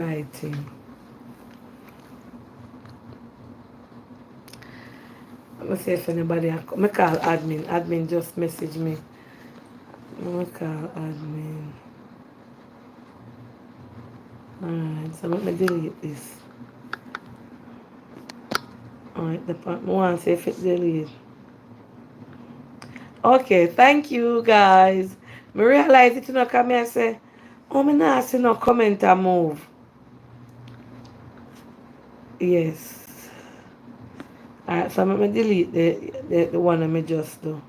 writing. Let me see if anybody me call admin. Admin just message me. Let me call admin. Alright, so let me delete this. Alright, the part I want to see if it delete. Okay, thank you guys. Me realize it, you know, come here and say, oh, me not see no comment or move. Yes. Alright, so I'm going to delete the one I me just do.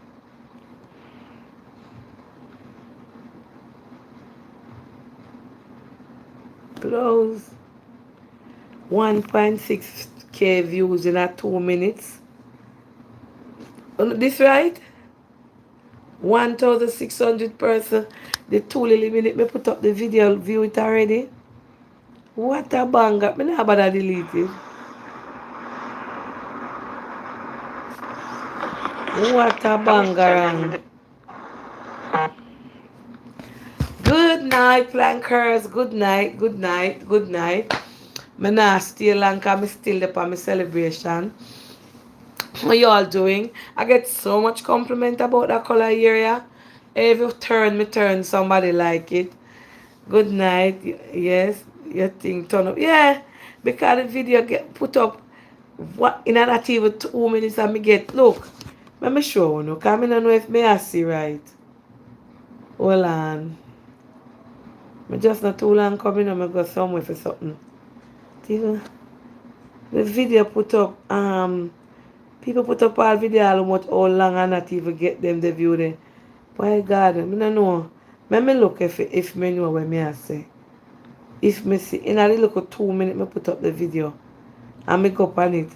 Close. 1.6k views in a 2 minutes. This right? 1,600 person. The 2 minute me put up the video, view it already. What a banger. Me not bother delete it. What a bangarang. Good night, plankers. Good night, good night, good night. Me not stay long because I'm still there for my celebration. What you all doing? I get so much compliment about that color area. Every turn me turn, somebody like it. Good night. Yes, your thing turn up. Yeah, because the video get put up what in not even 2 minutes and me get look. Let me show you, because I don't know if me I see right. Hold on. Me just not too long coming and I go somewhere for something. The video put up, people put up all video how much how long and not even get them the view there. My God, I don't know. Let me look if me know what me I say. If me see in a little 2 minutes me put up the video and me go up on it.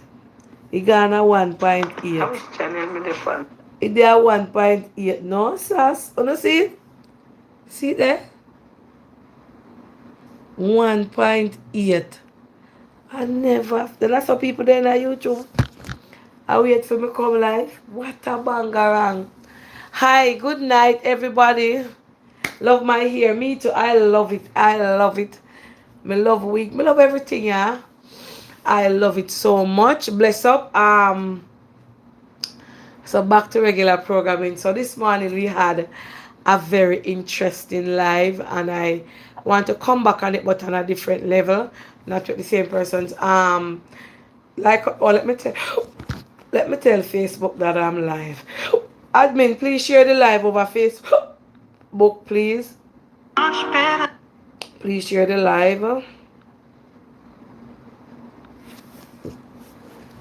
It gone a 1.8. How much channel me the fun? It there 1.8. No, sas. You see it? See it there? 1.8. I never. The lots of people there on YouTube. I wait for me come live. What a bangarang. Hi, good night, everybody. Love my hair. Me too. I love it. I love it. Me love wig. Me love everything, yeah. I love it so much. Bless up. So back to regular programming. So this morning we had a very interesting live, and I want to come back on it, but on a different level, not with the same persons. Like, oh, let me tell Facebook that I'm live. Admin, please share the live over Facebook, please. Please share the live.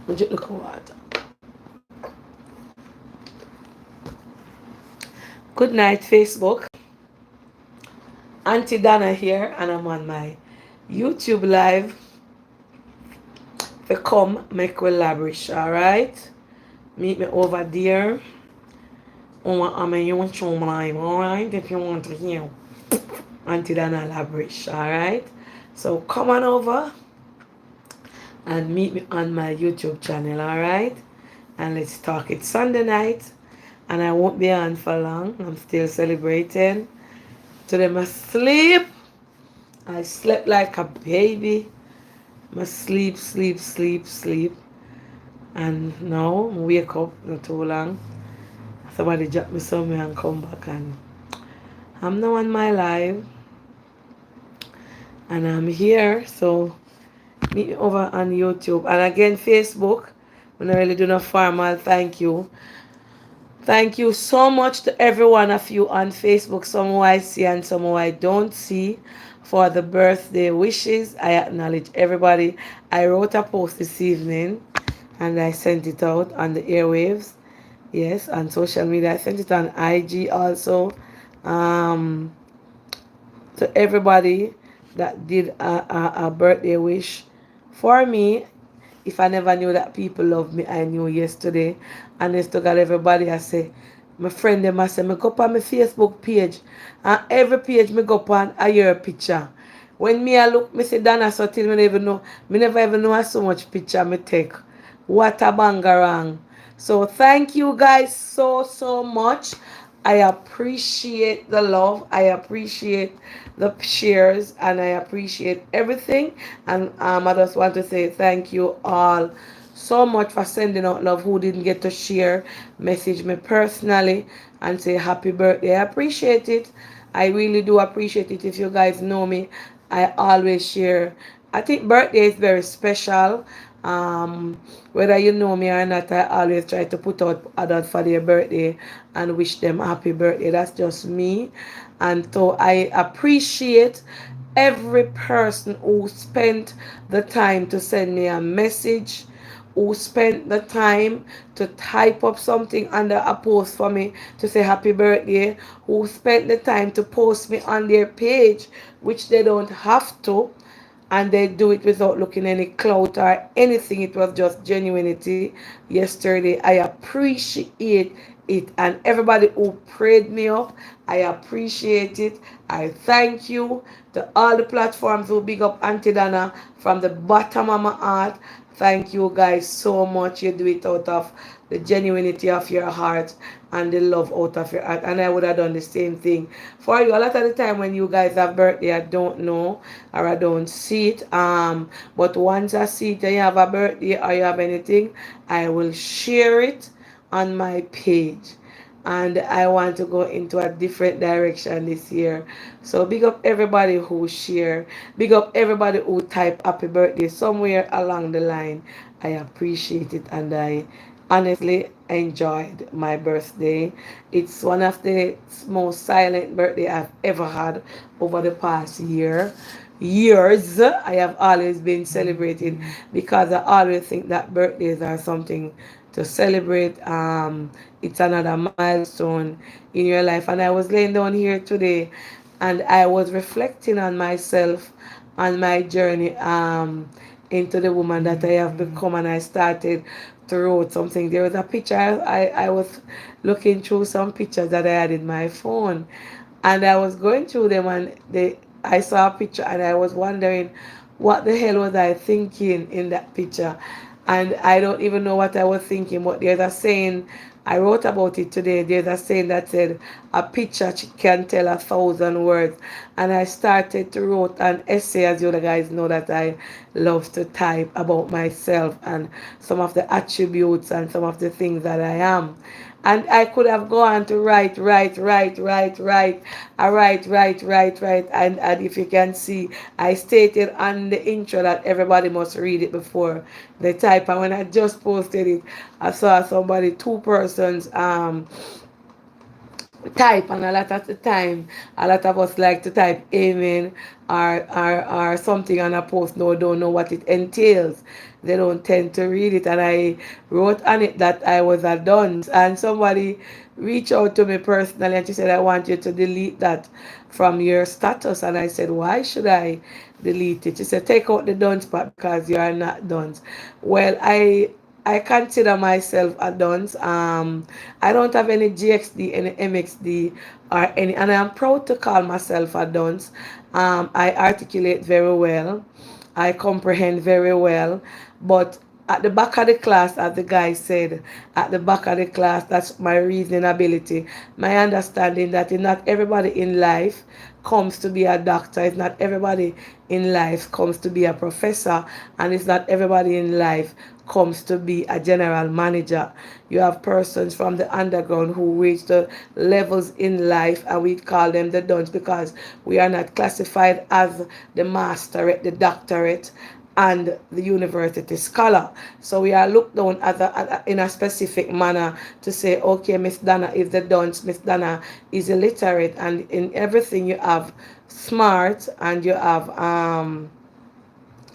Look what. Good night, Facebook. Auntie Dana here, and I'm on my YouTube live. For come, Mek We Labrish, alright? Meet me over there. I'm a young live, alright? If you want to hear Auntie Dana Labrish, alright? So come on over and meet me on my YouTube channel, alright? And let's talk. It's Sunday night, and I won't be on for long. I'm still celebrating. Today I sleep. I slept like a baby. I sleep, sleep, sleep, sleep. And now I wake up not too long. Somebody drop me somewhere and come back, and I'm now on my live. And I'm here. So meet me over on YouTube. And again, Facebook. When I really do not formal thank you. Thank you so much to every one of you on Facebook, some who I see and some who I don't see, for the birthday wishes. I acknowledge everybody. I wrote a post this evening and I sent it out on the airwaves. Yes, on social media. I sent it on IG also. Um, to everybody that did a birthday wish for me. If I never knew that people love me, I knew yesterday. And it's to God, everybody, I say, my friend them I say, me go up on my Facebook page. And every page me go up on, I hear a picture. When me I look, me say, Dana, so till me never know, me never even know how so much picture me take. What a bangarang. So thank you guys so much. I appreciate the love. I appreciate the shares, and I appreciate everything. And I just want to say thank you all so much for sending out love. Who didn't get to share, message me personally and say happy birthday. I appreciate it. I really do appreciate it. If you guys know me, I always share. I think birthday is very special. Whether you know me or not, I always try to put out others for their birthday and wish them happy birthday. That's just me. And so I appreciate every person who spent the time to send me a message, who spent the time to type up something under a post for me to say happy birthday, who spent the time to post me on their page, which they don't have to, and they do it without looking any clout or anything. It was just genuinity yesterday. I appreciate it, and everybody who prayed me up, I appreciate it. I thank you to all the platforms who big up Auntie Dana from the bottom of my heart. Thank you guys so much. You do it out of the genuinity of your heart and the love out of your heart. And I would have done the same thing for you. A lot of the time when you guys have birthday, I don't know or I don't see it. But once I see it and you have a birthday or you have anything, I will share it on my page. And I want to go into a different direction this year. So big up everybody who share. Big up everybody who type happy birthday somewhere along the line. I appreciate it, and I honestly enjoyed my birthday. It's one of the most silent birthday I've ever had over the past years. I have always been celebrating because I always think that birthdays are something to celebrate. It's another milestone in your life. And I was laying down here today and I was reflecting on myself, on my journey into the woman that I have become, and I started to write something. There was a picture, I was looking through some pictures that I had in my phone, and I was going through them, and I saw a picture and I was wondering what the hell was I thinking in that picture. And I don't even know what I was thinking, but there's a saying, I wrote about it today. There's a saying that said, a picture can tell 1,000 words. And I started to write an essay, as you guys know that I love to type, about myself and some of the attributes and some of the things that I am. And I could have gone to write. And if you can see, I stated on the intro that everybody must read it before they type. And when I just posted it, I saw somebody, two persons, type, and a lot of the time a lot of us like to type amen or something on a post. No, don't know what it entails. They don't tend to read it. And I wrote on it that I was a dunce, and somebody reached out to me personally and she said, I want you to delete that from your status. And I said, why should I delete it? She said, take out the dunce part because you are not dunce. Well, I consider myself a dunce. I don't have any GXD, any MXD, or any, and I'm proud to call myself a dunce. I articulate very well. I comprehend very well. But at the back of the class, as the guy said, at the back of the class, that's my reasoning ability. My understanding that not everybody in life comes to be a doctor. It's not everybody in life comes to be a professor. And it's not everybody in life comes to be a general manager. You have persons from the underground who reach the levels in life, and we call them the dons because we are not classified as the masterate, the doctorate, and the university scholar. So we are looked down as in a specific manner to say, okay, Miss Dana is the dunce, Miss Dana is illiterate, and in everything you have smart and you have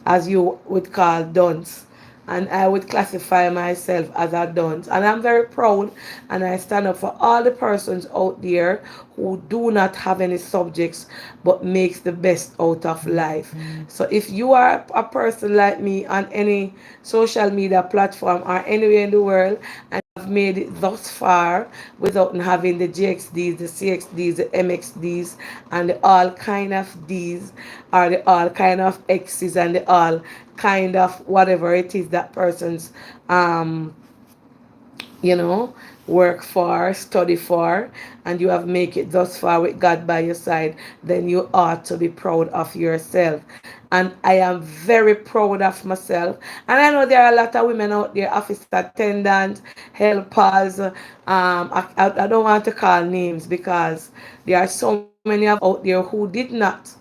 as you would call dunce. And I would classify myself as a dunce. And I'm very proud, and I stand up for all the persons out there who do not have any subjects but makes the best out of life. So if you are a person like me on any social media platform or anywhere in the world, and have made it thus far without having the GXDs, the CXDs, the MXDs, and the all kind of Ds, or the all kind of X's, and the all kind of whatever it is that person's you know, work for, study for, and you have make it thus far with God by your side, then you ought to be proud of yourself. And I am very proud of myself. And I know there are a lot of women out there, office attendants, helpers. I don't want to call names because there are so many of out there who did not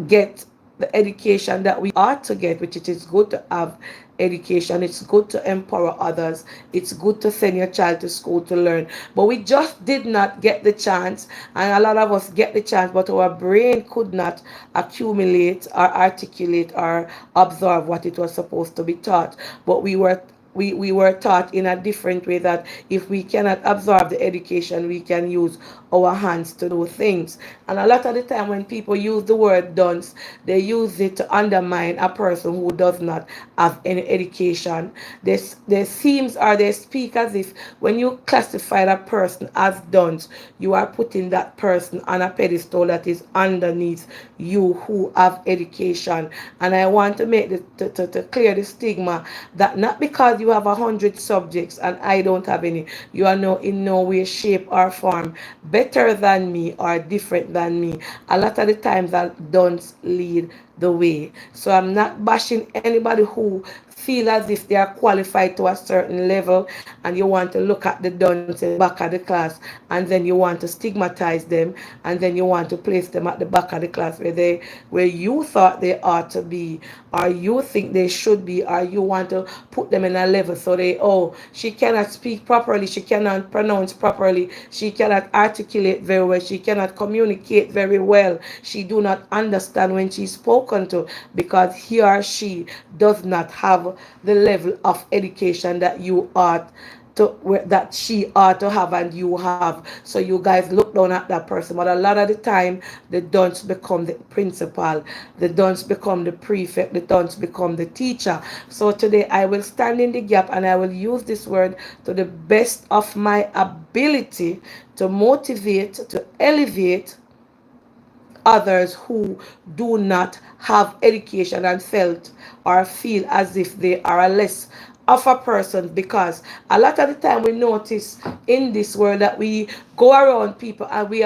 get the education that we ought to get, which it is good to have education. It's good to empower others. It's good to send your child to school to learn. But we just did not get the chance. And a lot of us get the chance, but our brain could not accumulate or articulate or absorb what it was supposed to be taught. But we were taught in a different way that if we cannot absorb the education, we can use our hands to do things. And a lot of the time when people use the word dunce, they use it to undermine a person who does not have any education. They seems or they speak as if when you classify that person as dunce, you are putting that person on a pedestal that is underneath you who have education. And I want to make to clear the stigma that not because you have 100 subjects and I don't have any, you are no in no way, shape, or form better than me or different than me. A lot of the times that don't lead the way. So I'm not bashing anybody who feel as if they are qualified to a certain level, and you want to look at the dunce in the back of the class, and then you want to stigmatize them, and then you want to place them at the back of the class where you thought they ought to be, or you think they should be, or you want to put them in a level so they, oh, she cannot speak properly, she cannot pronounce properly, she cannot articulate very well, she cannot communicate very well, she do not understand when she's spoken to, because he or she does not have the level of education that you ought to, that she ought to have and you have. So you guys look down at that person. But a lot of the time, the dunce become the principal, the dunce become the prefect, the dunce become the teacher. So today I will stand in the gap and I will use this word to the best of my ability to motivate, to elevate others who do not have education and felt or feel as if they are a less of a person, because a lot of the time we notice in this world that we go around people and we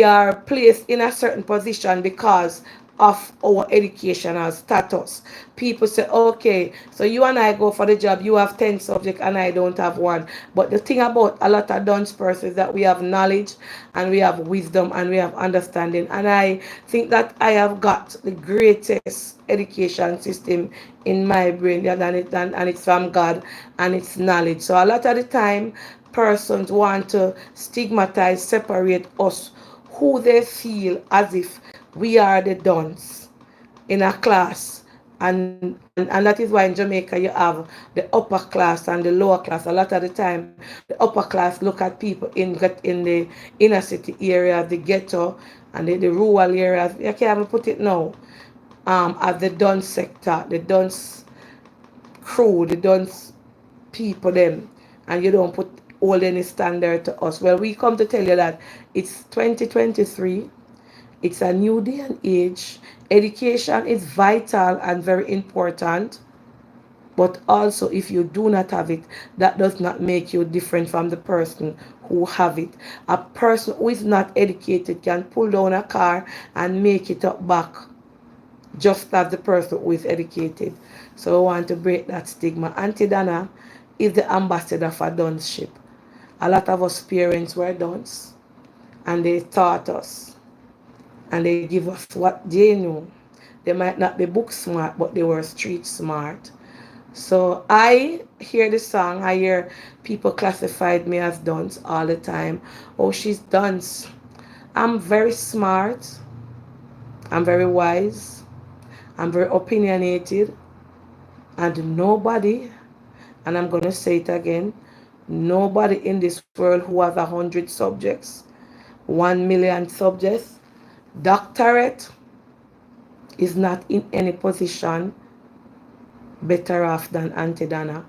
are placed in a certain position because of our educational status. People say, okay, so you and I go for the job, you have 10 subjects and I don't have one. But the thing about a lot of dunce persons is that we have knowledge and we have wisdom and we have understanding. And I think that I have got the greatest education system in my brain, and it's from God, and it's knowledge. So a lot of the time, persons want to stigmatize, separate us who they feel as if we are the dons in a class. And that is why in Jamaica you have the upper class and the lower class. A lot of the time the upper class look at people in the inner city area, the ghetto, and the rural areas. I can't even put it now. As the dunce sector, the dunce crew, the dunce people them, and you don't put hold any standard to us. Well, we come to tell you that it's 2023. It's a new day and age. Education is vital and very important. But also, if you do not have it, that does not make you different from the person who have it. A person who is not educated can pull down a car and make it up back just as the person who is educated. So I want to break that stigma. Auntie Dana is the ambassador for dunceship. A lot of us parents were dunce, and they taught us and they give us what they know. They might not be book smart, but they were street smart. So I hear the song, I hear people classified me as dunce all the time. Oh, she's dunce. I'm very smart. I'm very wise. I'm very opinionated. And nobody, and I'm going to say it again, nobody in this world who has 100 subjects, 1 million subjects, doctorate, is not in any position better off than Auntie Dana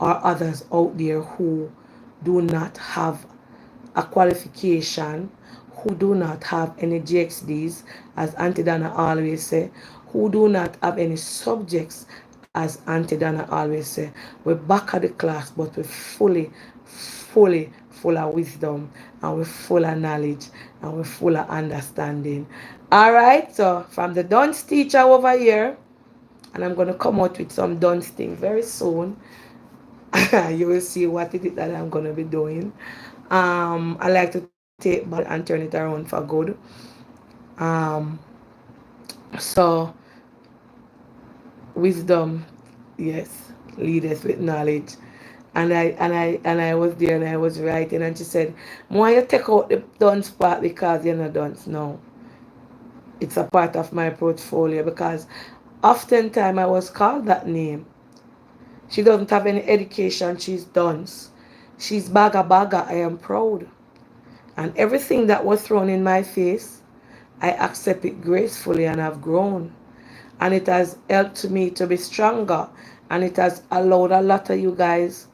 or others out there who do not have a qualification, who do not have any GXDs, as Auntie Dana always say, who do not have any subjects as Auntie Donna always say, we're back at the class, but we're fully full of wisdom, and we're full of knowledge, and we're full of understanding. All right, so from the Dunce teacher over here, and I'm going to come out with some Dunce things very soon. You will see what it is that I'm going to be doing. I like to take bad and turn it around for good. Um, so wisdom, yes, lead us with knowledge. And I was there and I was writing, and she said, why you take out the dunce part because you're not dunce? No, it's a part of my portfolio because oftentimes I was called that name. She doesn't have any education, she's dunce. She's baga baga, I am proud. And everything that was thrown in my face, I accept it gracefully and have grown. And it has helped me to be stronger. And it has allowed a lot of you guys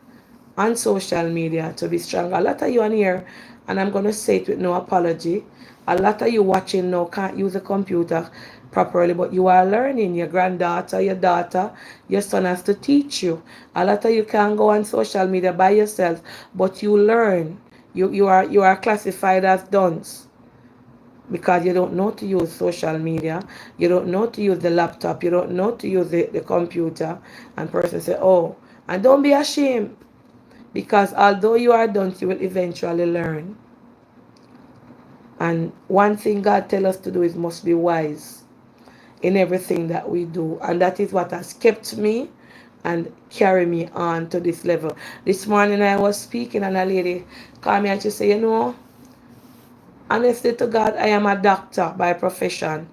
on social media to be stronger. A lot of you on here, and I'm going to say it with no apology, a lot of you watching now can't use a computer properly, but you are learning. Your granddaughter, your daughter, your son has to teach you. A lot of you can go on social media by yourself, but you learn. You are classified as dunce because you don't know to use social media, you don't know to use the laptop, you don't know to use the computer, and person say, oh, and don't be ashamed because although you are done, you will eventually learn. And one thing God tells us to do is must be wise in everything that we do, and that is what has kept me and carry me on to this level. This morning I was speaking and a lady called me and she said, honestly to God, I am a doctor by profession.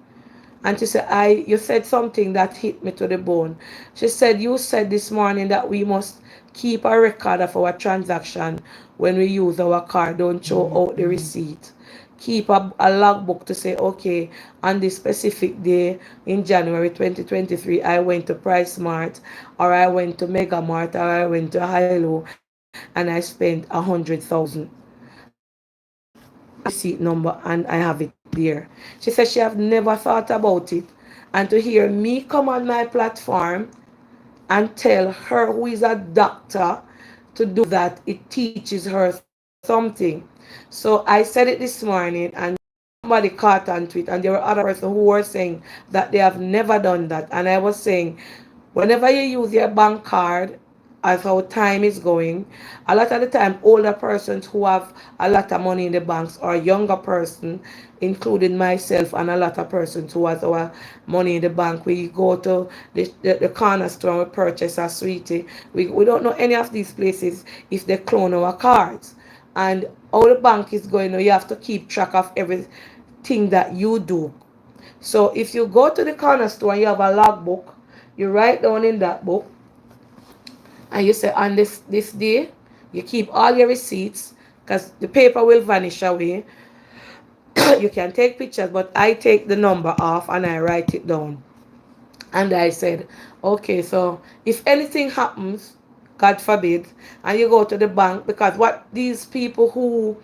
And she said, you said something that hit me to the bone. She said, you said this morning that we must keep a record of our transaction when we use our card. Don't show out the receipt. Keep a logbook to say, okay, on this specific day in January 2023, I went to Price Mart, or I went to Mega Mart, or I went to Hilo, and I spent 100,000. I have the receipt number and I have it there. She said she have never thought about it. And to hear me come on my platform and tell her who is a doctor to do that, it teaches her something. So I said it this morning and somebody caught onto it, and there were other persons who were saying that they have never done that. And I was saying, whenever you use your bank card, as how time is going, a lot of the time older persons who have a lot of money in the banks, or younger person, including myself and a lot of persons who has our money in the bank, we go to the corner store and we purchase a sweetie. We don't know any of these places if they clone our cards. And how the bank is going, you have to keep track of everything that you do. So if you go to the corner store and you have a logbook, you write down in that book and you say on this day, you keep all your receipts because the paper will vanish away. You can take pictures, but I take the number off and I write it down. And I said, okay, so if anything happens, God forbid, and you go to the bank, because what these people who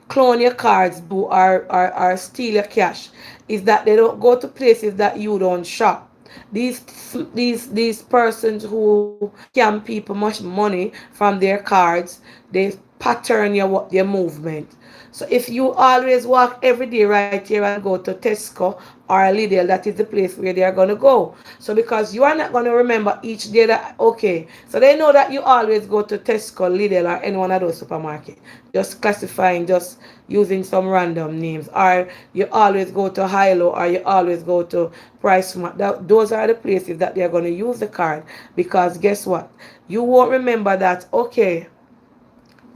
clone your cards do, or steal your cash, is that they don't go to places that you don't shop. These persons who scam people much money from their cards, they pattern your movement. So if you always walk every day right here and go to Tesco or Lidl, that is the place where they are going to go. So because you are not going to remember each day that, okay, so they know that you always go to Tesco, Lidl, or any one of those supermarkets. Just classifying, just using some random names. Or you always go to Hilo, or you always go to Price Mart. Those are the places that they are going to use the card. Because guess what? You won't remember that, okay,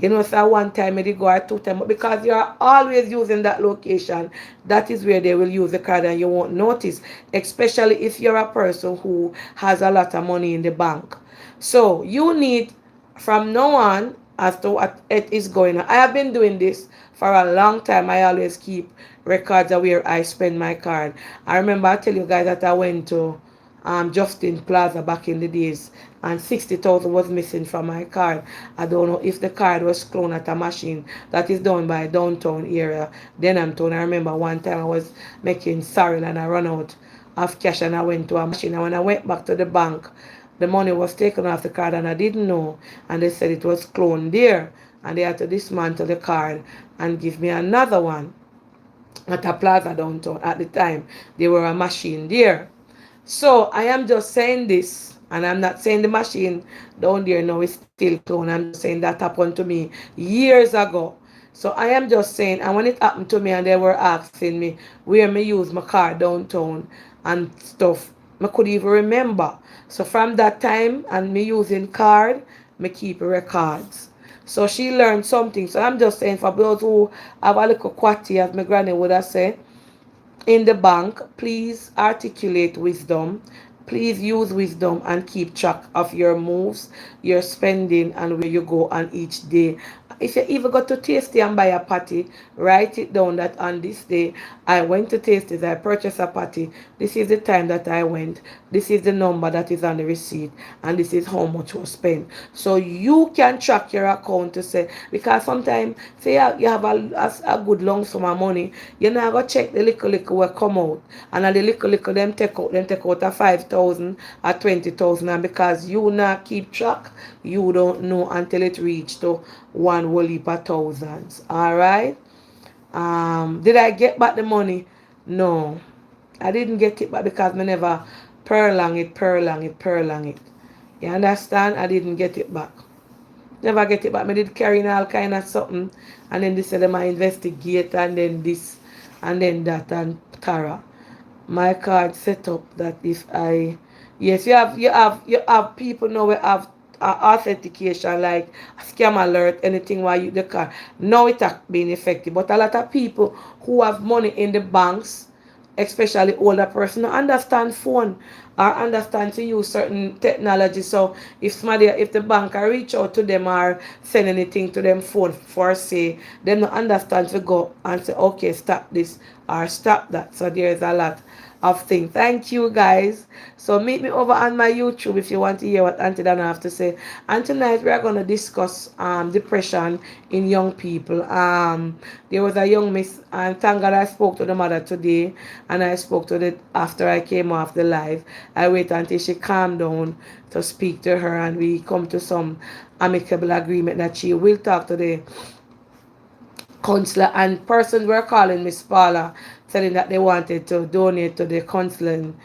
so one time maybe go or 2 times, but because you are always using that location, that is where they will use the card and you won't notice, especially if you're a person who has a lot of money in the bank. So you need, from now on, as to what it is going on. I have been doing this for a long time. I always keep records of where I spend my card. I remember I tell you guys that I went to Justin Plaza back in the days, and 60,000 was missing from my card. I don't know if the card was cloned at a machine that is done by downtown area, Denham Town. I remember one time I was making sorrel and I run out of cash and I went to a machine. And when I went back to the bank, the money was taken off the card and I didn't know. And they said it was cloned there. And they had to dismantle the card and give me another one at a plaza downtown. At the time, there were a machine there. So I am just saying this, and I'm not saying the machine down there now is still cloned. I'm just saying that happened to me years ago. So I am just saying, and when it happened to me, and they were asking me where me use my car downtown and stuff, I could even remember. So from that time, and me using card, me keep records. So she learned something. So I'm just saying for those who have a little quatty, as my granny would have said, in the bank, please articulate wisdom. Please use wisdom and keep track of your moves, your spending, and where you go on each day. If you even go to Tasty and buy a patty, write it down that on this day I went to Tasty's, I purchased a patty. This is the time that I went. This is the number that is on the receipt, and this is how much was spent. So you can track your account to say, because sometimes say you have a good long sum of money, you now go check the little will come out, and the little them take out a 5,000 or 20,000, and because you not keep track, you don't know until it reach to one whole heap of thousands. All right. Did I get back the money? No, I didn't get it back because I never purlang it. You understand? I didn't get it back. Never get it back. I did carry in all kind of something, and then they said them I investigate, and then this, and then that, and Tara. My card set up that if I, yes, you have people now we have authentication like scam alert, anything while you the card. Now it has been effective, but a lot of people who have money in the banks, especially older person, understand phone or understand to use certain technology. So if the bank reach out to them or send anything to them phone for say, them not understand to go and say, okay, stop this or stop that. So there's a lot of things. Thank you guys. So meet me over on my YouTube if you want to hear what Auntie Dana have to say. And tonight we are gonna discuss depression in young people. There was a young miss, and thank God I spoke to the mother today, and I spoke to the after I came off the live. I wait until she calmed down to speak to her, and we come to some amicable agreement that she will talk to the counselor, and persons were calling Miss Paula telling that they wanted to donate to the counseling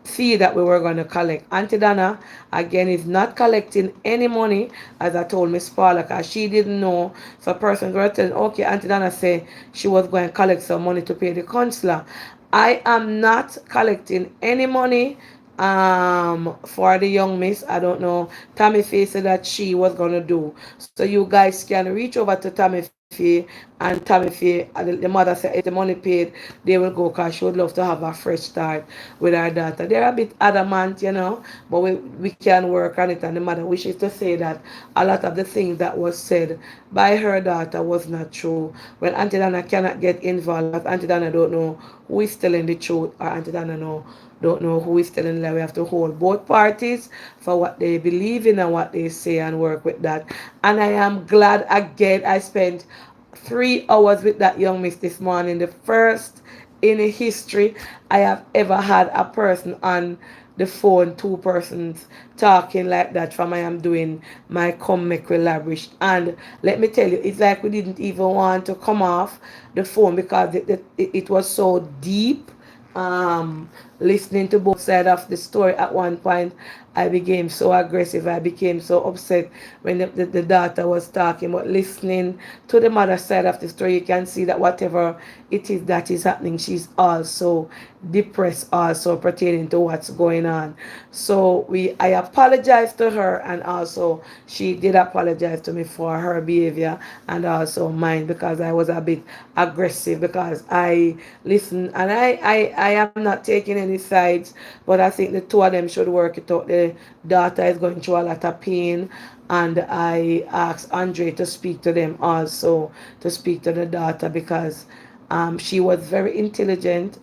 fee that we were going to collect. Auntie Dana again is not collecting any money, as I told Miss Paula, because she didn't know. So persons were telling, okay, Auntie Dana said she was going to collect some money to pay the counselor. I am not collecting any money for the young miss. I don't know. Tammy Faye said that she was gonna do. So you guys can reach over to Tammy Faye, and Tammy Faye, the mother said if the money paid, they will go because she would love to have a fresh start with her daughter. They're a bit adamant, but we can work on it, and the mother wishes to say that a lot of the things that was said by her daughter was not true. Well, Auntie Dana cannot get involved because Auntie Dana don't know who is telling the truth, or Auntie Dana don't know who is telling them. We have to hold both parties for what they believe in and what they say and work with that. And I am glad again I spent 3 hours with that young miss this morning. The first in history I have ever had a person on the phone, two persons talking like that from I am doing my Come Mek We Labrish. And let me tell you, it's like we didn't even want to come off the phone because it was so deep. Listening to both sides of the story. At one point I became so aggressive, I became so upset when the daughter was talking, but listening to the mother side of the story, you can see that whatever it is that is happening, she's also depressed, also pertaining to what's going on. So I apologized to her, and also she did apologize to me for her behavior and also mine, because I was a bit aggressive because I listen, and I am not taking any sides, but I think the two of them should work it out. The daughter is going through a lot of pain, and I asked Andre to speak to them also, to speak to the daughter, because she was very intelligent.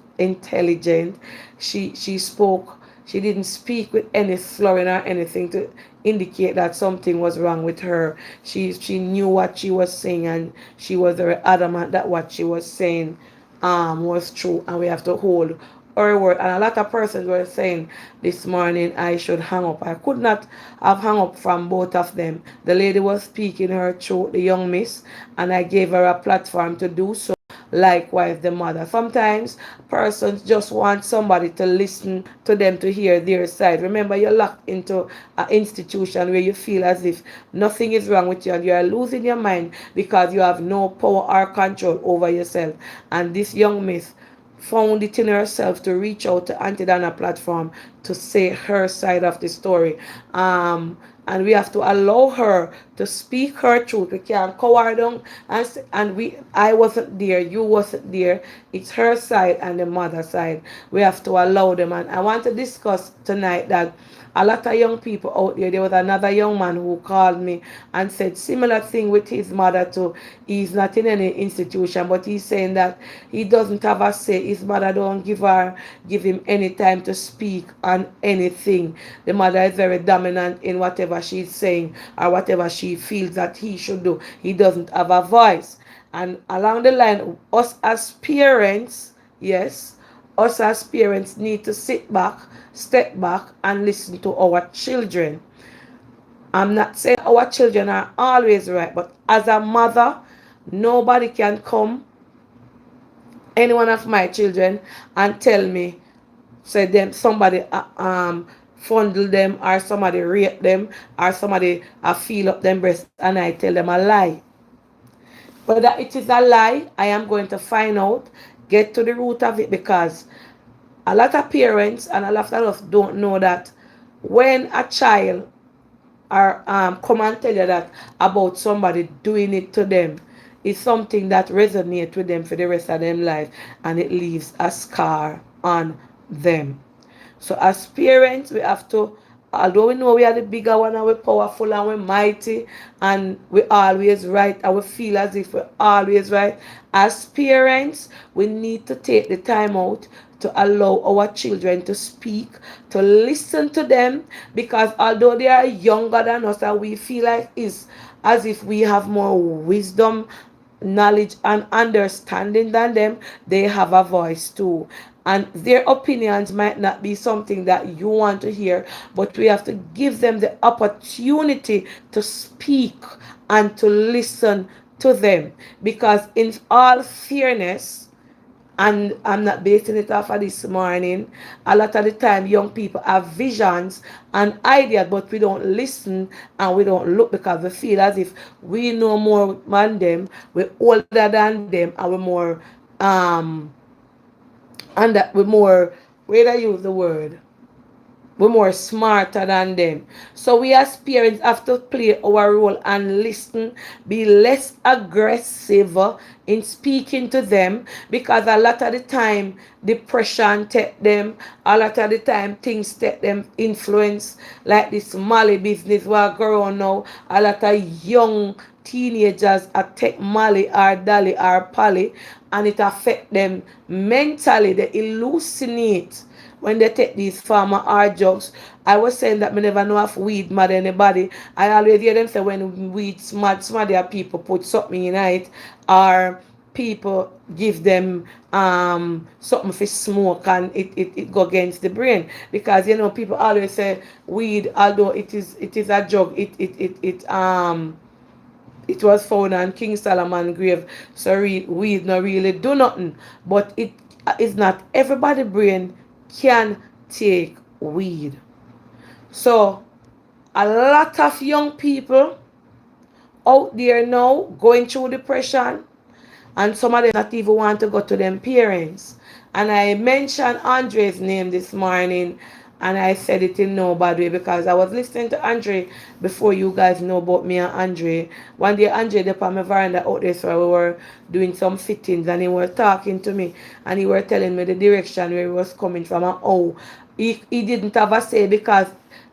She spoke. She didn't speak with any slurring or anything to indicate that something was wrong with her. She knew what she was saying, and she was very adamant that what she was saying was true, and we have to hold our word. And a lot of persons were saying this morning I should hang up. I could not have hung up from both of them. The lady was speaking her truth, the young miss, and I gave her a platform to do so. Likewise, the mother. Sometimes persons just want somebody to listen to them to hear their side. Remember, you're locked into an institution where you feel as if nothing is wrong with you and you are losing your mind because you have no power or control over yourself. And this young miss found it in herself to reach out to Auntie Dana platform to say her side of the story. And we have to allow her to speak her truth. We can't cower down and I wasn't there, you wasn't there. It's her side and the mother side. We have to allow them. And I want to discuss tonight that a lot of young people out there. There was another young man who called me and said similar thing with his mother too. He's not in any institution, but he's saying that he doesn't have a say. His mother don't give him any time to speak on anything. The mother is very dominant in whatever she's saying or whatever she feels that he should do. He doesn't have a voice. And along the line, us as parents, yes, us as parents need to sit back, step back, and listen to our children. I'm not saying our children are always right, but as a mother, nobody can come, any one of my children, and tell me, say them somebody fondle them or somebody rape them or somebody feel up them breast and I tell them a lie. Whether it is a lie, I am going to find out, get to the root of it because a lot of parents and a lot of us don't know that when a child or come and tell you that about somebody doing it to them, it's something that resonates with them for the rest of their life and it leaves a scar on them. So as parents, we have to, although we know we are the bigger one and we're powerful and we're mighty and we're always right and we feel as if we're always right, as parents, we need to take the time out to allow our children to speak, to listen to them, because although they are younger than us and we feel like it's as if we have more wisdom, knowledge and understanding than them, they have a voice too. And their opinions might not be something that you want to hear, but we have to give them the opportunity to speak and to listen to them. Because in all fairness, and I'm not basing it off of this morning, a lot of the time young people have visions and ideas, but we don't listen and we don't look because we feel as if we know more than them, we're older than them, and we're more um and that we're more, where do I use the word, we're more smarter than them. So we as parents have to play our role and listen, be less aggressive in speaking to them, because a lot of the time depression take them, a lot of the time things take them influence, like this Mali business where go on now. A lot of young teenagers take Mali or Dolly or Polly, and it affect them mentally. They hallucinate when they take these pharma or drugs. I was saying that me never know if weed mad anybody. I always hear them say when weed mad, some of their people put something in it, or people give them something for smoke and it go against the brain. Because you know people always say weed, although it is a drug, it was found on King Solomon grave. So weed not really do nothing. But it is not everybody brain can take weed. So a lot of young people out there now going through depression, and some of them not even want to go to them parents. And I mentioned Andre's name this morning, and I said it in no bad way because I was listening to Andre before you guys know about me and Andre. One day Andre up on my veranda out there, so we were doing some fittings and he was talking to me and he was telling me the direction where he was coming from and how he didn't have a say because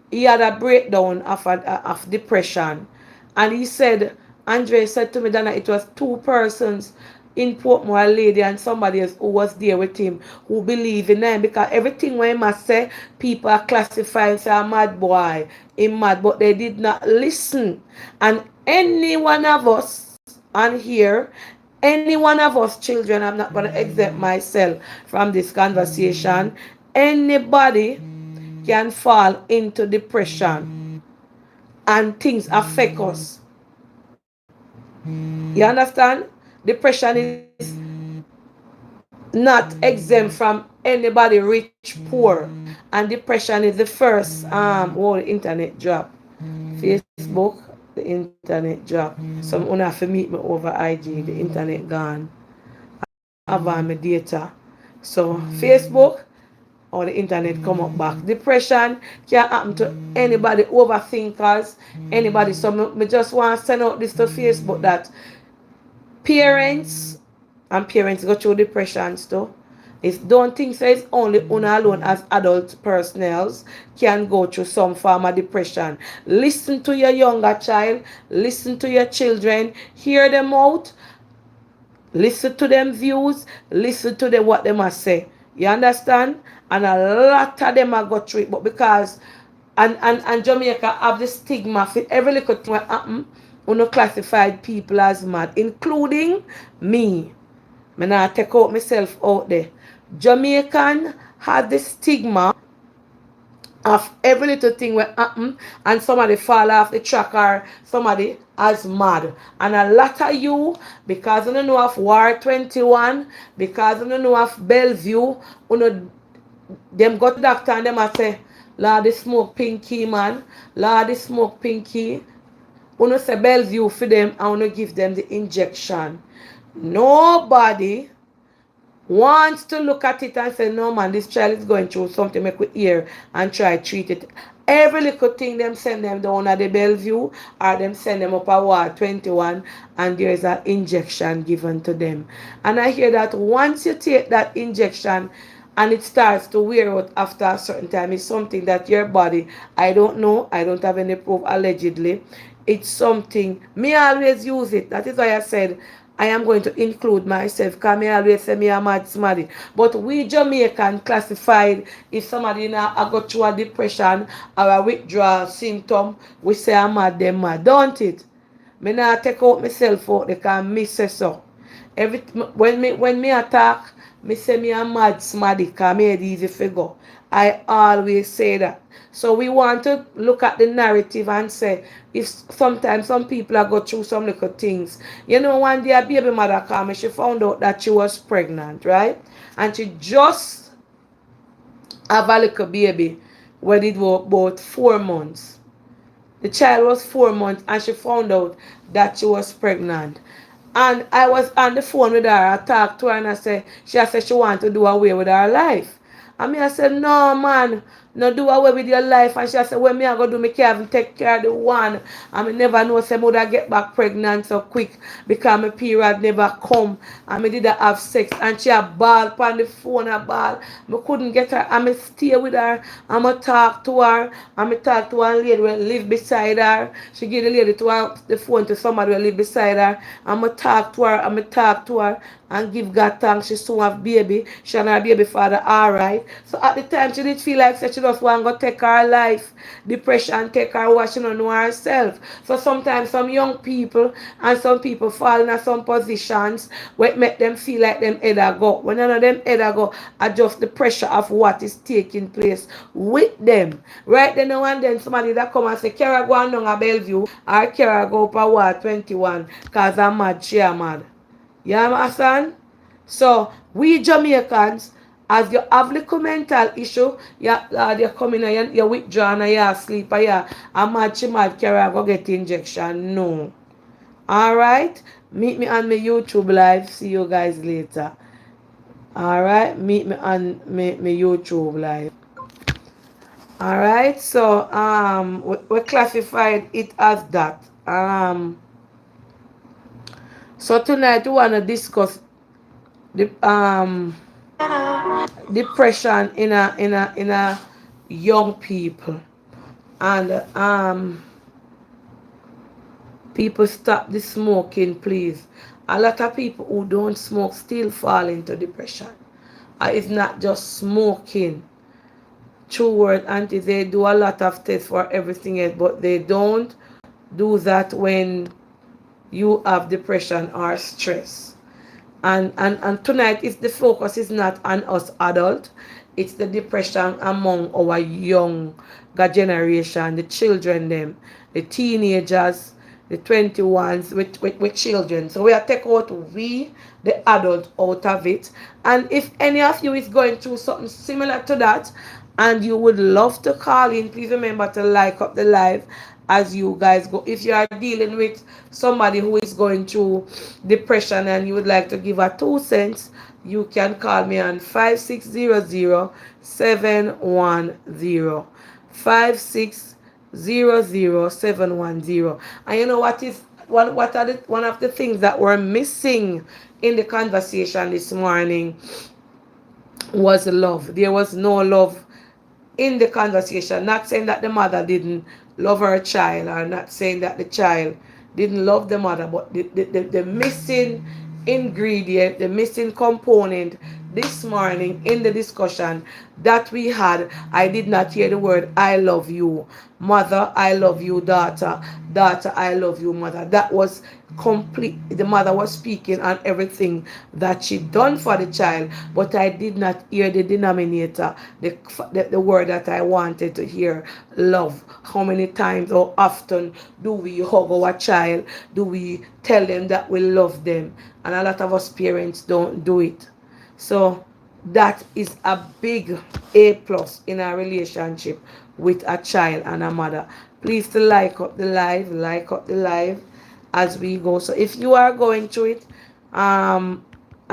he had a breakdown of depression. And he said, Andre said to me that it was two persons in Portmore, a lady and somebody else who was there with him who believe in him, because everything when he must say, people are classifying say a mad boy, he mad, but they did not listen. And any one of us on here, Any one of us children, I'm not going to exempt myself from this conversation. Anybody can fall into depression and things affect us. You understand? Depression is not exempt from anybody rich, poor. And depression is the first whole internet drop. Facebook, the internet drop. Some una have to meet me over IG, the internet gone. I don't have my data. So Facebook or the internet come up back. Depression can happen to anybody, overthinkers, anybody. So me just want to send out this to Facebook that parents and parents go through depressions too. It's, don't think so it's only una alone as adult personnels can go through some form of depression. Listen to your younger child, listen to your children, hear them out, listen to them views, listen to them what they must say. You understand? And a lot of them are go through it, but because and Jamaica have the stigma for every little thing that happen, you classified people as mad, including me. Me not take out myself out there. Jamaican has the stigma of every little thing will happen and somebody fall off the track or somebody as mad. And a lot of you, because you don't know of War 21, because you don't know of Bellevue, you know, them go to the doctor and them a say, Lord, they smoke pinky, man. Lord, they smoke pinky. You know, say Bellevue for them and you give them the injection. Nobody wants to look at it and say, no man, this child is going through something, make we hear and try to treat it. Every little thing them send them down at the Bellevue or them send them up a Ward 21 and there is an injection given to them. And I hear that once you take that injection and it starts to wear out after a certain time, it's something that your body, I don't know, I don't have any proof, allegedly, it's something, me always use it. That is why I said I am going to include myself because me always say me a mad somebody. But we Jamaican classified if somebody now I go through a depression or a withdrawal symptom, we say I'm mad, them mad, don't it? Me not take out myself out because me say so. Every when me attack, me say me a mad smaddy because me head easy figure. I always say that. So we want to look at the narrative and say if sometimes some people are go through some little things. You know, one day a baby mother came and she found out that she was pregnant, right? And she just have a little baby when it was about 4 months. The child was 4 months and she found out that she was pregnant. And I was on the phone with her. I talked to her and I said, she said she wanted to do away with her life. And me I said, no man, no do away with your life. And she said, when me I go do, me can't even take care of the one. And me never know say would I get back pregnant so quick because my period never come. And me didn't have sex. And she a ball on the phone, a ball. Me couldn't get her. And me stay with her. And me talk to her. And me talk to one lady who live beside her. She give the lady to her, the phone to somebody who live beside her. And me talk to her. And me talk to her. And give God thanks, she soon have baby. She and her baby father alright. So at the time she did feel like she just want to go take her life. Depression take her what she don't know herself. So sometimes some young people and some people fall in some positions where it make them feel like them head a go. When none of them head a go, adjust the pressure of what is taking place with them. Right then now and then somebody that come and say, Kara go on down a Bellevue or Kara go up a Ward 21 because I'm mad, she am mad. You understand? So, we Jamaicans, as you have little mental issue, you come in and you withdraw and you sleep and you a mad she mad carry go get injection. No. Alright? Meet me on my YouTube live. See you guys later. Alright? Meet me on my YouTube live. Alright? So, we classified it as that. So tonight we wanna discuss the depression in a young people and people stop the smoking, please. A lot of people who don't smoke still fall into depression. It's not just smoking. True word, auntie, they do a lot of tests for everything else, but they don't do that when you have depression or stress. And tonight is the focus is not on us adult, it's the depression among our younger generation, the children them, the teenagers, the 21s with children. So we are take out we the adult out of it. And if any of you is going through something similar to that and you would love to call in, please remember to like up the live as you guys go. If you are dealing with somebody who is going through depression and you would like to give a 2 cents, you can call me on 5600 710 5600 710. And you know what is what are one of the things that were missing in the conversation this morning was love. There was no love in the conversation. Not saying that the mother didn't love her child, or not saying that the child didn't love the mother, but the missing ingredient, the missing component this morning in the discussion that we had, I did not hear the word I love you mother, I love you daughter, daughter I love you mother. That was complete. The mother was speaking on everything that she done for the child, but I did not hear the denominator, the word that I wanted to hear, love. How many times or often do we hug our child? Do we tell them that we love them? And a lot of us parents don't do it. So that is a big A plus in a relationship with a child and a mother. Please to like up the live as we go. So if you are going through it, and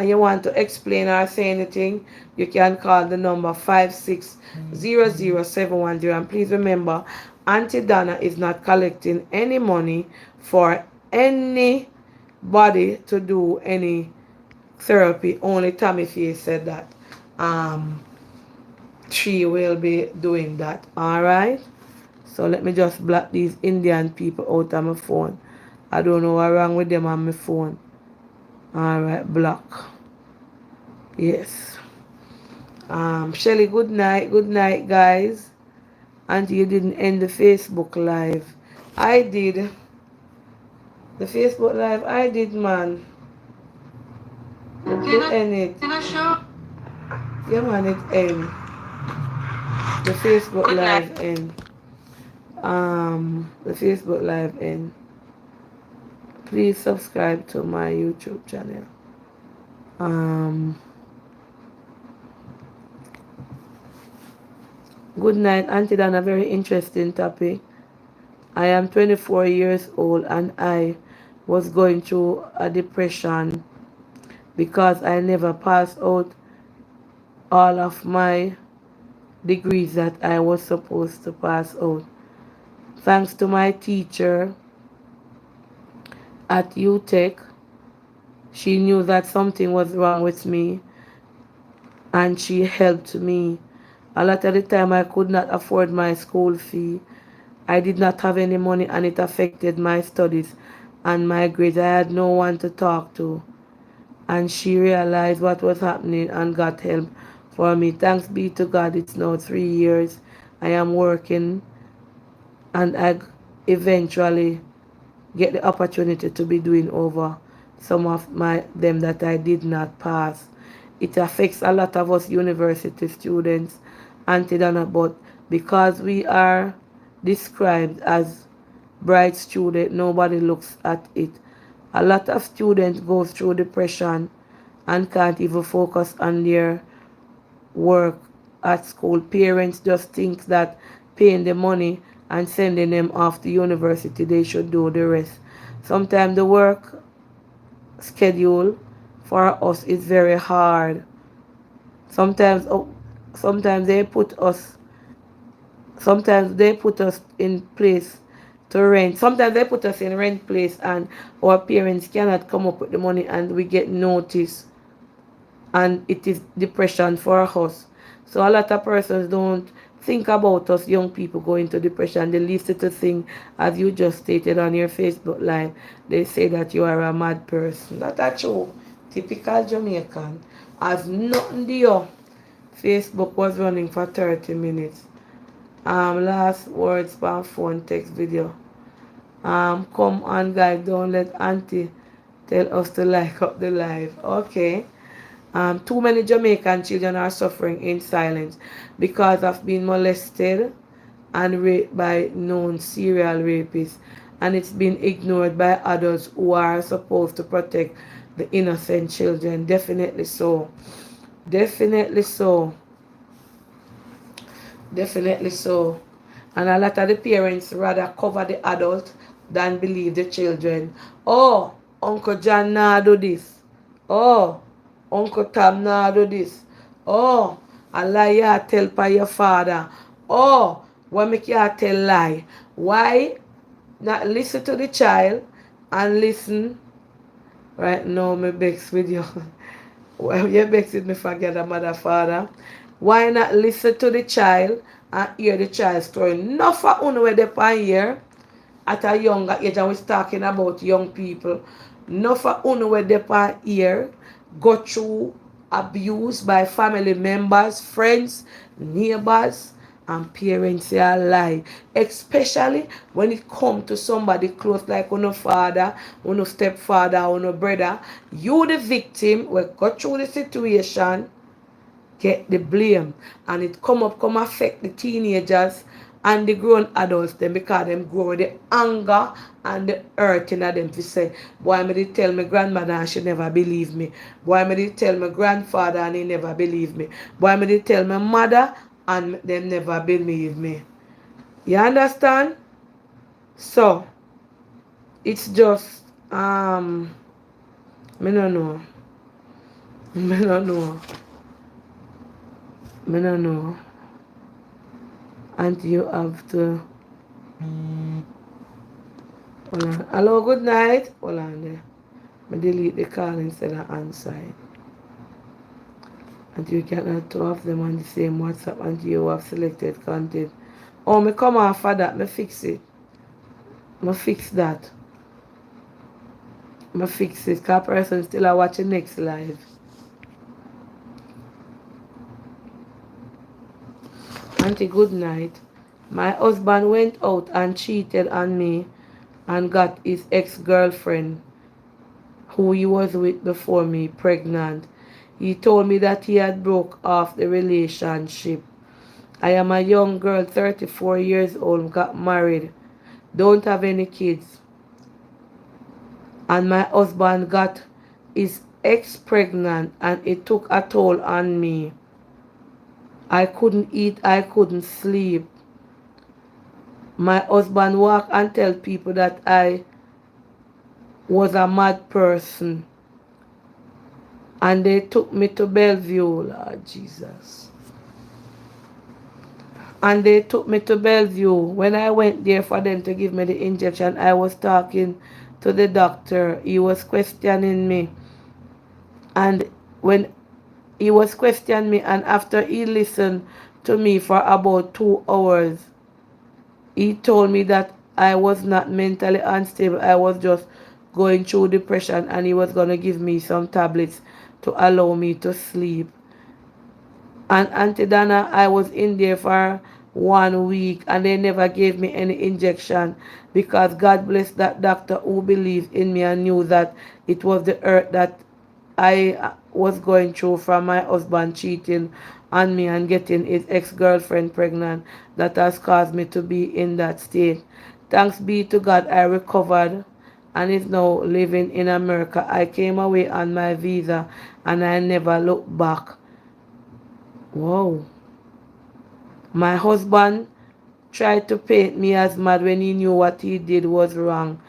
you want to explain or say anything, you can call the number 5600 710. And please remember, Auntie Donna is not collecting any money for anybody to do any therapy. Only Tammy Faye said that um she will be doing that. All right. So let me just block these Indian people out of my phone. I don't know what's wrong with them on my phone. All right, block. Yes. Shelly, good night, guys. Auntie, you didn't end the Facebook live. I did. The Facebook live, I did, man. It end it. Yeah, man, it end. The Facebook live end. The Facebook live end. Please subscribe to my YouTube channel. Good night, Auntie Dan. A very interesting topic. I am 24 years old and I was going through a depression because I never passed out all of my degrees that I was supposed to pass out. Thanks to my teacher at UTech, she knew that something was wrong with me and she helped me. A lot of the time I could not afford my school fee. I did not have any money and it affected my studies and my grades. I had no one to talk to. And she realized what was happening and got help for me. Thanks be to God, it's now 3 years. I am working and I eventually get the opportunity to be doing over some of my them that I did not pass. It affects a lot of us university students, Auntie Donna, but because we are described as bright student, nobody looks at it. A lot of students go through depression and can't even focus on their work at school. Parents just think that paying the money and sending them off to university, they should do the rest. Sometimes the work schedule for us is very hard. Sometimes, sometimes they put us, sometimes they put us in place to rent. Sometimes they put us in rent place, and our parents cannot come up with the money, and we get notice, and it is depression for us. So a lot of persons don't think about us young people going to depression. They listen to thing, as you just stated on your Facebook live, they say that you are a mad person. That's true. Typical Jamaican. As nothing there. Facebook was running for 30 minutes. Last words per phone text video. Come on guys, don't let auntie Tell us to like up the live. Okay. Too many Jamaican children are suffering in silence because of being molested and raped by known serial rapists, and it's been ignored by adults who are supposed to protect the innocent children. Definitely so. Definitely so. Definitely so. And a lot of the parents rather cover the adult than believe the children. Oh, Uncle John nah do this. Oh, Uncle Tom nah do this. Oh, a liar tell by your father. Oh, why make you tell lie? Why not listen to the child and listen? Right now, me vex with you. Well, you vex with me forget the mother father. Why not listen to the child and hear the child's story? Not for uno where they pan here at a younger age, and we're talking about young people. Not for uno where they pan here go through abuse by family members, friends, neighbors, and parents are lie. Especially when it come to somebody close like uno father, uno stepfather, uno brother. You the victim will go through the situation, get the blame, and it come affect the teenagers and the grown adults them, because them grow with the anger and the hurt in them to say, boy me did tell my grandmother and she never believe me, boy me did tell my grandfather and he never believe me, boy me did tell my mother and them never believe me. You understand? So it's just me no know. Me no know. Me no know. And you have to hold on. Hello, good night. Hold on there. I delete the call instead of answer it. And you cannot two of them on the same WhatsApp and you have selected content. Oh, me come off of that. Me fix it. Me fix that. Me fix it. Because person still are watching next live. Auntie, good night. My husband went out and cheated on me and got his ex-girlfriend, who he was with before me, pregnant. He told me that he had broke off the relationship. I am a young girl, 34 years old, got married, don't have any kids. And my husband got his ex pregnant and it took a toll on me. I couldn't eat, I couldn't sleep. My husband walk and tell people that I was a mad person. And they took me to Bellevue, Lord Jesus. And they took me to Bellevue. When I went there for them to give me the injection, I was talking to the doctor. He was questioning me. And when he was questioning me, and after he listened to me for about 2 hours, he told me that I was not mentally unstable. I was just going through depression, and he was going to give me some tablets to allow me to sleep. And Auntie Dana, I was in there for 1 week and they never gave me any injection, because God bless that doctor who believed in me and knew that it was the hurt that I was going through from my husband cheating on me and getting his ex-girlfriend pregnant that has caused me to be in that state. Thanks be to God, I recovered and is now living in America. I came away on my visa and I never looked back. Whoa. My husband tried to paint me as mad when he knew what he did was wrong.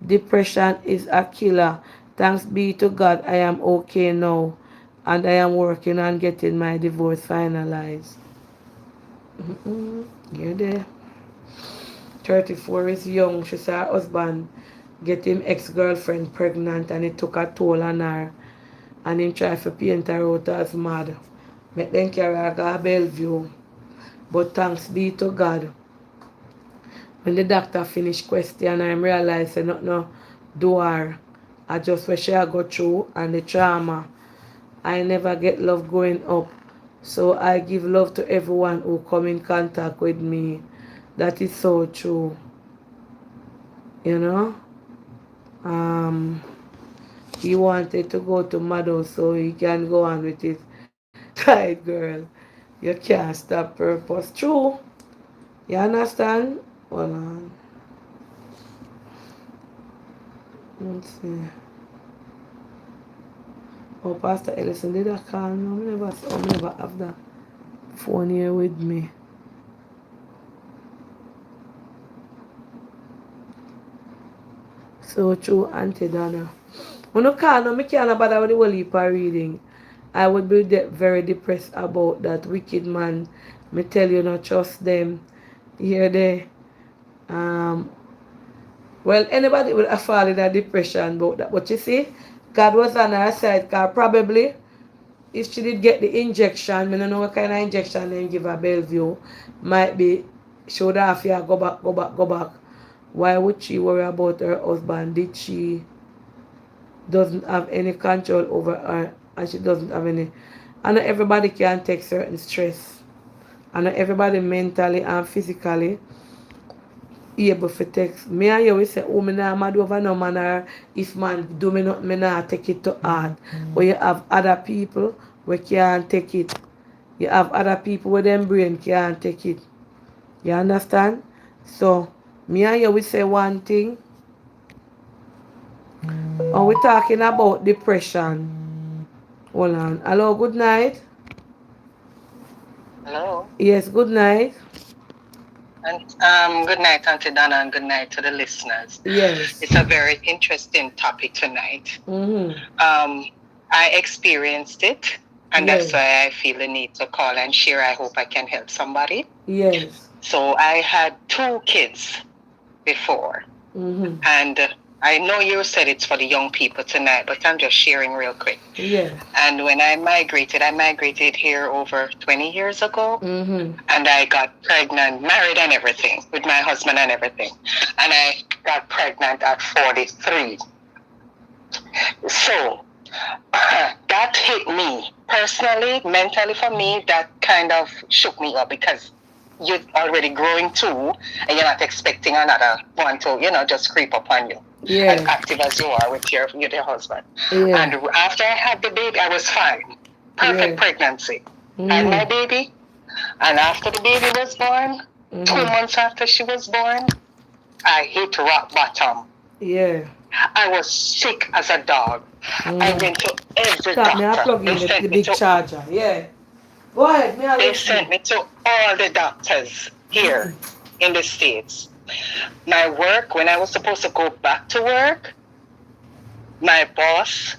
Depression is a killer. Thanks be to God, I am okay now. And I am working on getting my divorce finalized. You're there. 34 is young. She said her husband get him ex-girlfriend pregnant and it took a toll on her. And him try to paint her out as mad. Make them carry her to Bellevue. But thanks be to God. When the doctor finished question, I realized that nothing do her. I just wish I go through and the trauma. I never get love growing up. So I give love to everyone who come in contact with me. That is so true. You know? He wanted to go to Mado so he can go on with his tight girl. You can't stop purpose. True. You understand? Hold on. Let's see. Oh, Pastor Ellison, did I call me? I never have that phone here with me. So true, Auntie Donna. When you call no, me can't bother with the whole heap of reading. I would be very depressed about that wicked man. Me tell you, not trust them. Here they. Um, well, anybody would have fallen in a depression about that. But you see, God was on her side. Cause probably, if she did get the injection, I don't know what kind of injection they give her Bellevue, might be, she would have to go back, go back, go back. Why would she worry about her husband? Did she doesn't have any control over her and she doesn't have any. I know everybody can take certain stress. I know everybody mentally and physically able to take. Me and you we say, oh, me not mad over no man, or if man do me not, me not take it to heart. But you have other people who can't take it. You have other people with them brain can't take it. You understand? So me and you we say one thing, and we're talking about depression. Hold on. Hello, good night. Hello. Yes, good night. And good night, Auntie Donna, and good night to the listeners. Yes. It's a very interesting topic tonight. Mm-hmm. Um, I experienced it, and that's Yes. why I feel the need to call and share. I hope I can help somebody. Yes. So I had 2 kids before, Mm-hmm. and I know you said it's for the young people tonight, but I'm just sharing real quick. Yeah. And when I migrated here over 20 years ago. Mm-hmm. And I got pregnant, married and everything, with my husband and everything. And I got pregnant at 43. So that hit me personally, mentally for me, that kind of shook me up because you're already growing too, and you're not expecting another one to, just creep up on you. Yeah. As active as you are with your husband. Yeah. And after I had the baby, I was fine. Perfect pregnancy. Had my baby, and after the baby was born, 2 months after she was born, I hit rock bottom. Yeah. I was sick as a dog. I went to every Stop me, I doctor. plug in the big charger. Yeah. Go ahead, me I They listen. sent me to all the doctors here in the States. My work, when I was supposed to go back to work, my boss,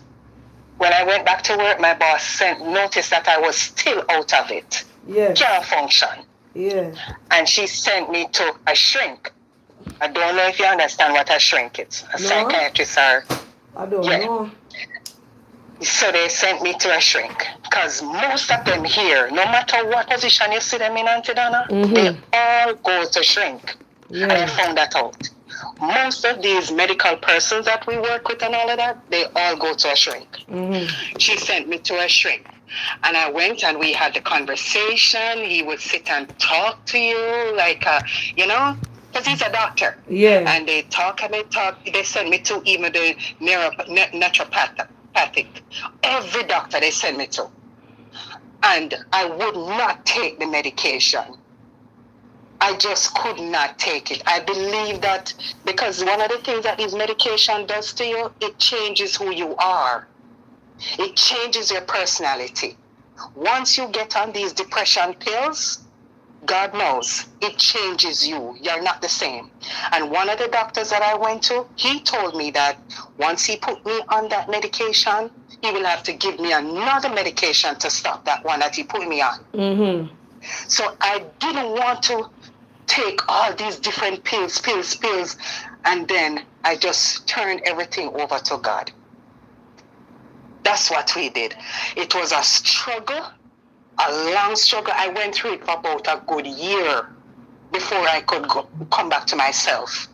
when I went back to work, my boss noticed that I was still out of it. Yeah. Can't function. Yeah. And she sent me to a shrink. I don't know if you understand what a shrink is. A psychiatrist or... I don't know. So they sent me to a shrink. Because most of them here, no matter what position you see them in, Auntie Donna, they all go to shrink. Yeah. And I found that out. Most of these medical persons that we work with and all of that, they all go to a shrink. She sent me to a shrink. And I went and we had the conversation. He would sit and talk to you like, because he's a doctor. Yeah. And they talk and they talk. They sent me to even the naturopathic. Every doctor they sent me to. And I would not take the medication. I just could not take it. I believe that because one of the things that this medication does to you, it changes who you are. It changes your personality. Once you get on these depression pills, God knows, it changes you. You're not the same. And one of the doctors that I went to, he told me that once he put me on that medication, he will have to give me another medication to stop that one that he put me on. So I didn't want to take all these different pills, and then I just turned everything over to God. That's what we did. It was a struggle, a long struggle. I went through it for about a good year before I could come back to myself.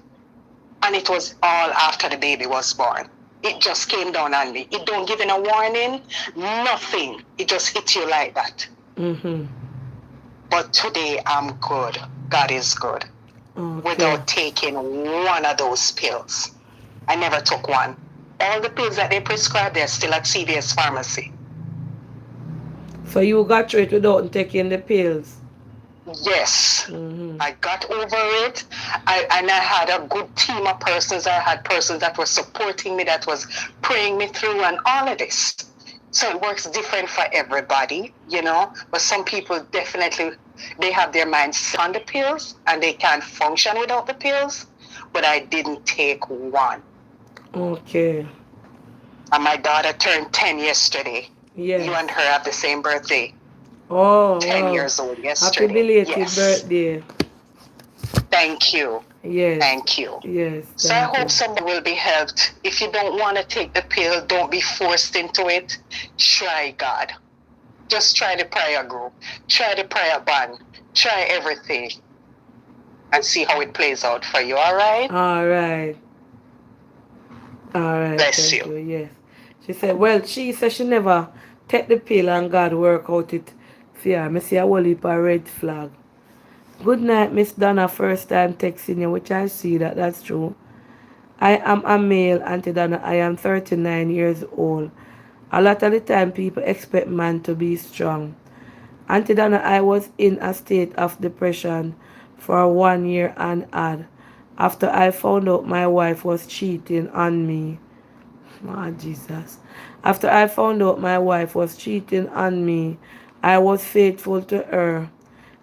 And it was all after the baby was born. It just came down on me. It don't give you a warning, nothing. It just hit you like that. But today I'm good. God is good. Without taking one of those pills. I never took one. All the pills that they prescribe, they're still at CVS pharmacy. So you got through it without taking the pills. Yes. Mm-hmm. I got over it. I had a good team of persons. I had persons that were supporting me, that was praying me through, and all of this. So it works different for everybody, you know. But some people definitely, they have their minds set on the pills and they can't function without the pills. But I didn't take one. Okay. And my daughter turned 10 yesterday. You Yes. and her have the same birthday. Oh 10 wow. years old Happy yesterday. belated Yes. birthday. Thank you. Yes. Thank you. Yes. So I Thank hope you. someone will be helped. If you don't want to take the pill, don't be forced into it. Try God. Just try the prayer group. Try the prayer band. Try everything and see how it plays out for you. All right? All right. All right. Bless Thank you. you. Yes. She said, well, she said she never take the pill and God work out it for her. I see a whole heap of red flag. Good night, Miss Donna. First time texting you, which I see that that's true. I am a male, Auntie Donna. I am 39 years old. A lot of the time, people expect man to be strong. Auntie Donna, I was in a state of depression for 1 year and odd after I found out my wife was cheating on me. Oh, Jesus. After I found out my wife was cheating on me, I was faithful to her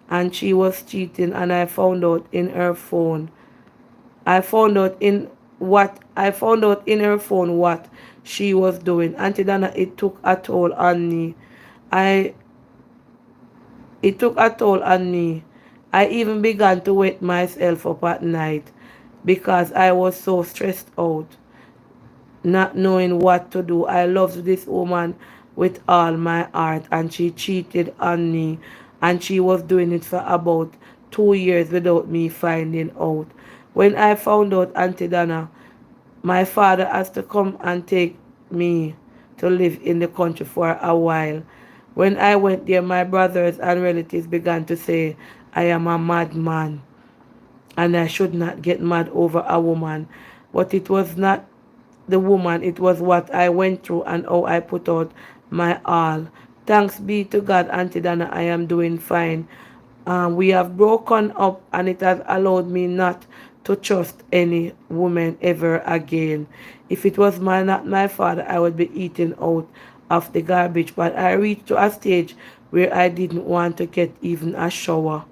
and she was cheating and I found out in her phone. I found out in her phone what she was doing. Auntie Donna, it took a toll on me. I it took a toll on me. I even began to wake myself up at night because I was so stressed out, not knowing what to do. I loved this woman with all my heart and she cheated on me and she was doing it for about 2 years without me finding out. When I found out, Auntie Donna, my father has to come and take me to live in the country for a while. When I went there, my brothers and relatives began to say I am a madman and I should not get mad over a woman. But it was not the woman, it was what I went through and how I put out my all. Thanks be to God, Auntie Dana, I am doing fine. We have broken up and it has allowed me not to trust any woman ever again. If it was not my father, I would be eating out of the garbage. But I reached to a stage where I didn't want to get even a shower.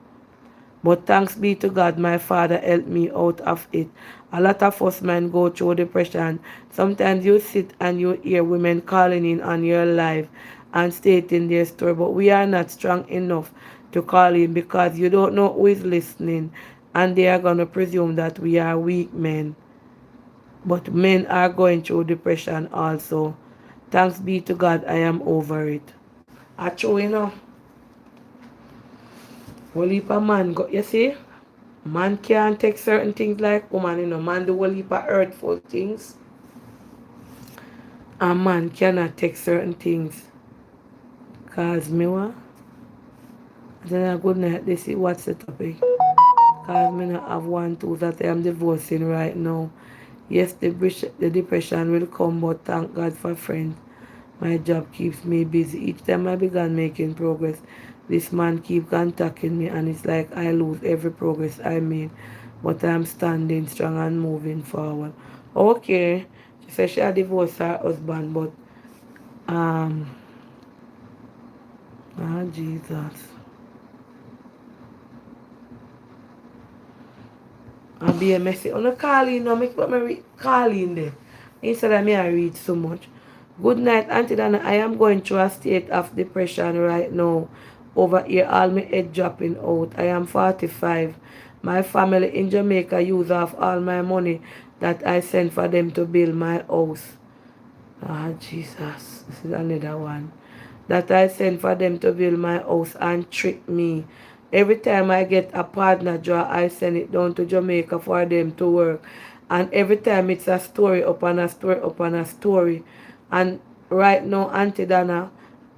But thanks be to God, my father helped me out of it. A lot of us men go through depression. Sometimes you sit and you hear women calling in on your life and stating their story, but we are not strong enough to call in because you don't know who is listening and they are going to presume that we are weak men. But men are going through depression also. Thanks be to God, I am over it. I true, you know. Well, if a man go, you see? Man can't take certain things like woman, you know. Man do a heap of hurtful things. A man cannot take certain things. Cause me what? Then a good night, they see what's the topic. Cause me not have one too that I am divorcing right now. Yes, the depression will come, but thank God for friends. My job keeps me busy. Each time I began making progress, this man keep contacting me and it's like I lose every progress I made. But I'm standing strong and moving forward. Okay. She said she had divorced her husband, but um Jesus. I'll be a messy. On a call in now, make what me call in there. Instead of me I read so much. Good night, Auntie Dana. I am going through a state of depression right now. Over here, all my head dropping out. I am 45. My family in Jamaica use off all my money that I sent for them to build my house. Ah, Jesus. This is another one. That I sent for them to build my house and trick me. Every time I get a partner job, I send it down to Jamaica for them to work. And every time it's a story upon a story upon a story. And right now, Auntie Dana,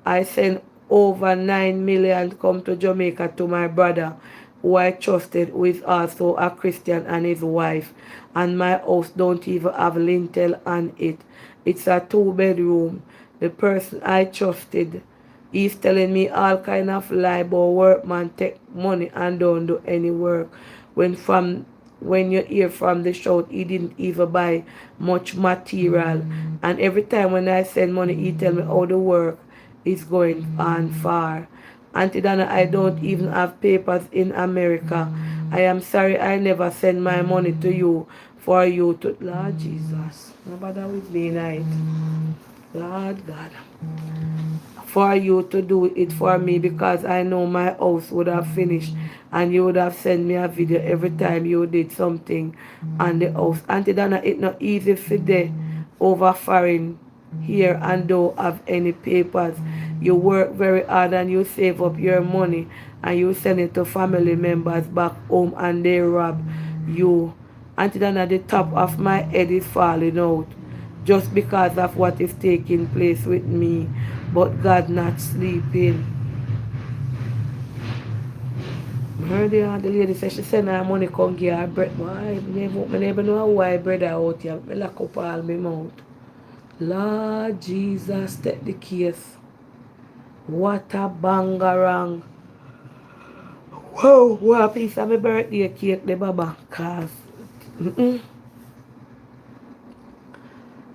I send over 9 million come to Jamaica to my brother who I trusted, who is also a Christian, and his wife. And my house don't even have lintel on it. It's a 2 bedroom. The person I trusted, he's telling me all kind of lie about workman take money and don't do any work. When from when you hear from the shout, he didn't even buy much material. And every time when I send money, he tell me how the work is going on far. Auntie Donna, I don't even have papers in America. I am sorry I never send my money to you for you to... Lord Jesus. Nobody with me night. Lord God. For you to do it for me because I know my house would have finished and you would have sent me a video every time you did something on the house. Auntie Donna, it's not easy for the over foreign here and don't have any papers. You work very hard and you save up your money and you send it to family members back home and they rob you. Auntie Donna, the top of my head is falling out just because of what is taking place with me. But God not sleeping. Earlier, the lady said she send her money come give her bread. I never know why bread out here. I lock up all my mouth. Lord Jesus, take the case. What a bangarang. Whoa, what a piece of my birthday cake, the baba. Cause,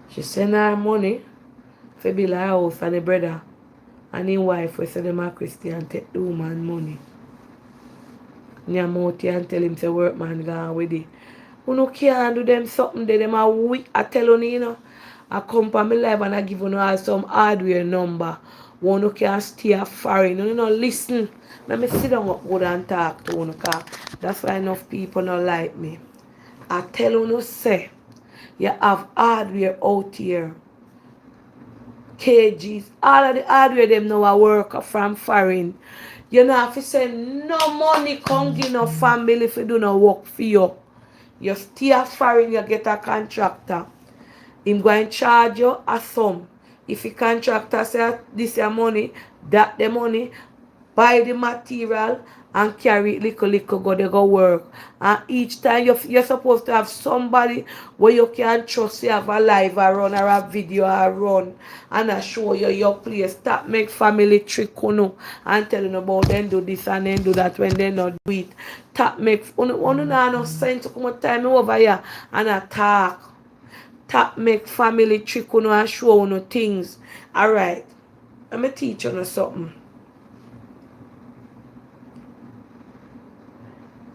she send her money for build her house and the brother and his wife we say them a Christian take the woman money. Nyamoti and tell him say workman gone with it. You no can't do them something there, them a weak. I tell you, I come from my life and I give you all some hardware number. One who can stay foreign. You know, listen. Let me sit down up good and talk to you, because that's why enough people don't like me. I tell you, say, you have hardware out here. KGs, all of the hardware them now a work from foreign. You know if you say no money come give no family if you do no work for you. You stay foreign, you get a contractor. Him going charge you a sum. If the contractor say this your money, that the money, buy the material and carry it little go they go work. And each time you're supposed to have somebody where you can trust, you have a live a run or a video a run and I show you your place. Stop make family trick and telling about them do this and then do that when they not do it. Tap make one no sense to come time over here and attack. Tap make family trick and show things. Alright. Let me teach you something.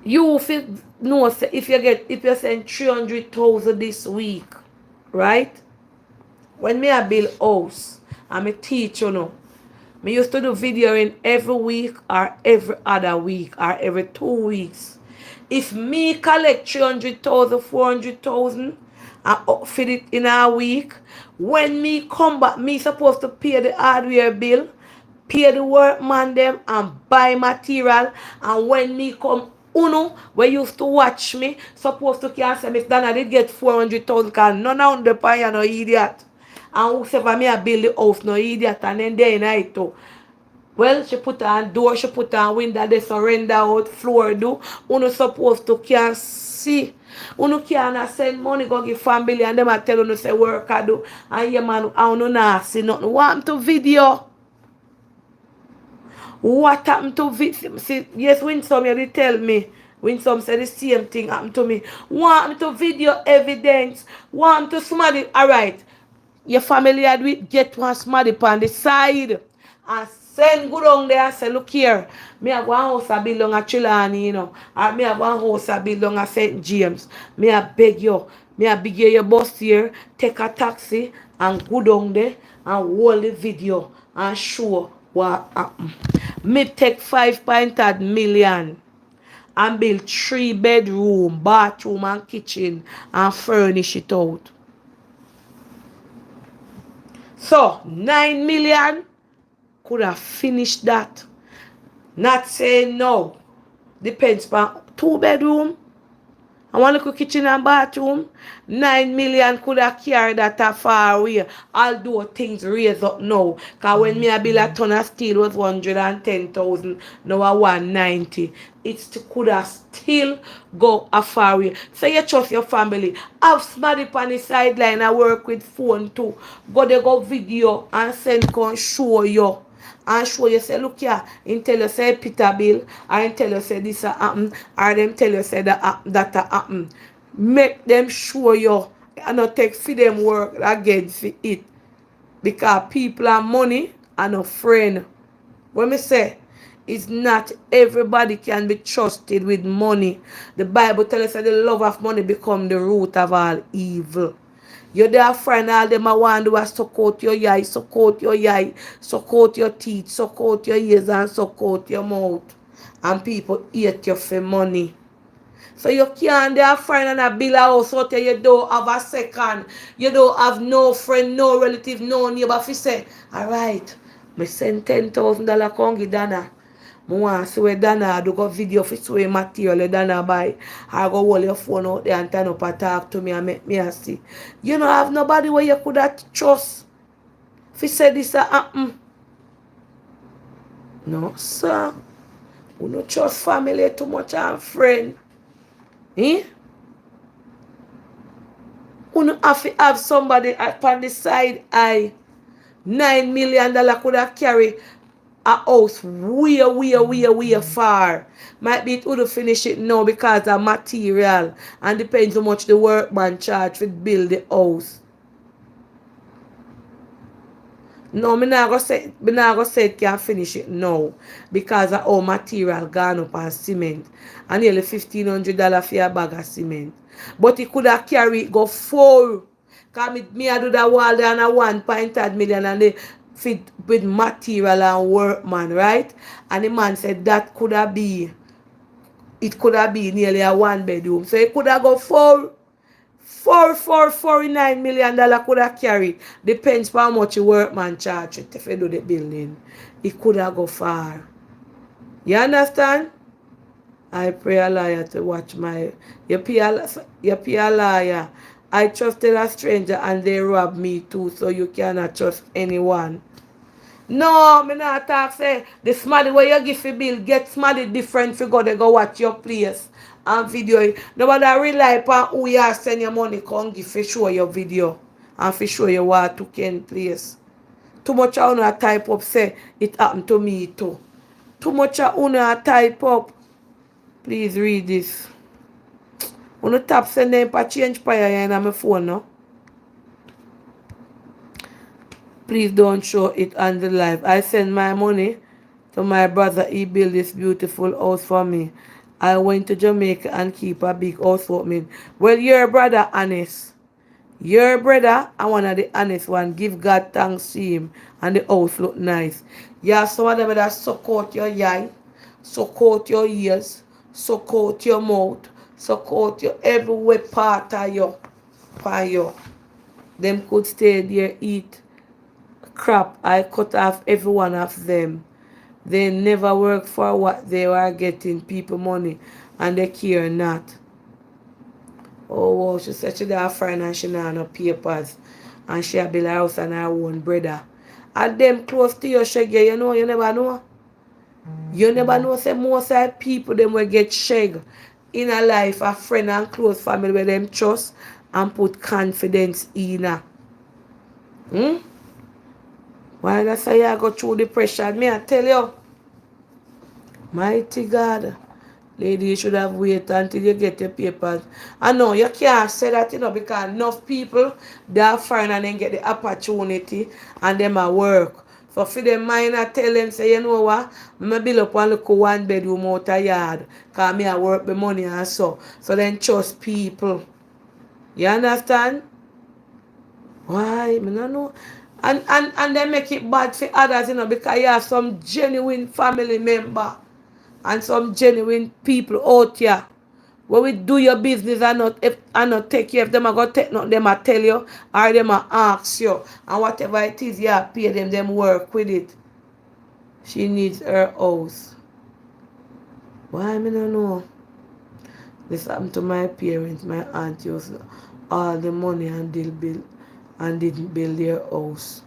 You feel no if you send 300,000 this week, right? When me I build house, I'm a teach me used to do video in every week or every other week or every 2 weeks. If me collect 300,000, 400,000 and fit it in a week, when me come back, me supposed to pay the hardware bill, pay the workman them and buy material. And when me come uno we used to watch me supposed to can say Miss Donna did get 400,000 because none of the pie no idiot. And whoever me a build the house no idiot and then they night too. Well, she put on door, she put on window, they surrender out, floor do. Uno supposed to can see. Uno can send money go give family and them a tell uno say work I do. And yeah man, I uno not see nothing. Want to video? What happened to see, yes, Winsome, you did tell me. Winsome said the same thing happened to me. Want me to video evidence? Want to somebody, alright. Your family had with get one somebody on the side. And send good on there and say, look here. Me have one house I belong at Chilani, Or me have one house I belong at St. James. Me I beg you. Me I beg you bus here. Take a taxi and go down there and hold the video and show what happened. Me take 5.8 million and build 3 bedroom, bathroom and kitchen and furnish it out. So 9 million could have finished that. Not saying no. Depends on 2 bedroom. I want to kitchen and bathroom. 9 million could have carried that a far away. Although things raise up now. Because when me I build a ton of steel was 110,000. Now I 190. It could have still go a far way. So you trust your family. Have somebody on the sideline. I work with phone too. Go they go video and send con show you and show you say look here him tell you say Peter Bill or him tell you say this a happen or them tell you say that a happen. Make them show you and not take for them work against it because people and money are no friend. When me say it's not everybody can be trusted with money. The Bible tells us that the love of money become the root of all evil. You're there friend, all them I want to do is suck out your eye, suck out your eye, suck out your teeth, suck out your ears and suck out your mouth. And people hate you for money. So you can't there friend and a bill a house out there you don't have a second. You don't have no friend, no relative, no neighbor. If you say, alright, me send $10,000 come give Dana. I want to see where Dana do go video for see material Dana buy. I go hold your phone out there and turn up and talk to me and make me see. You don't have nobody where you could have trust. If you say this happen. No, sir. You don't trust family too much and friend. Eh? You have to have somebody upon the side eye. $9 million could have carry a house way far. Might be it would finish it now because of material and depends how much the workman charge to build the house. No, me not go say it can finish it now because of all material gone up on cement and nearly $1,500 for a bag of cement. But it could have carry it go full. Cause me I do that wall there and a 1.5 million and they fit with material and workman, right? And the man said that could have be it could have been nearly a one bedroom. So it could have go full. $49 million could have carried. Depends on how much the workman charge it if you do the building. It could have go far. You understand? I pray a liar to watch my you pay a liar. I trusted a stranger and they robbed me too, so you cannot trust anyone. No, me not talk say the smarty where you give for bill, get smarty different for go they go watch your place and video it. Nobody rely upon who you are send your money come give for show your video and for show you what to can place. Too much of una type up say it happened to me too. Too much of una type up. Please read this. Una tap send them for change fire in my phone no. Please don't show it on the live. I send my money to my brother. He built this beautiful house for me. I went to Jamaica and keep a big house for me. Well, your brother honest. Your brother, I one of the honest one. Give God thanks to him. And the house look nice. Yeah, some of them that suck out your eye, suck out your ears, suck out your mouth, suck out your everywhere part of you. For you. Them could stay there, eat crap. I cut off every one of them. They never work for what they were getting, people money, and they care not. Oh, wow, she said she got a friend and she not no papers, and she build a house and her own brother. And them close to you, shaggy, you know, you never know. You never know, say most of the people them will get shag in a life, a friend and close family where them trust and put confidence in her. Hmm? Why that's how you go through the pressure? Me, I tell you, mighty God, lady, you should have waited until you get your papers. I know you can't say that, because enough people they are fine and then get the opportunity and them at work. So for them mind I tell them, say, you know what, I build up one little one bedroom out a yard, because me I work the money and so. So then trust people. You understand? Why? I don't know. And they make it bad for others, because you have some genuine family member and some genuine people out here. When we do your business and not take you, if them are going to take nothing, them are tell you, or them are ask you. And whatever it is, you pay them work with it. She needs her house. Why? I don't know. This happened to my parents. My aunt used all the money and didn't build their house.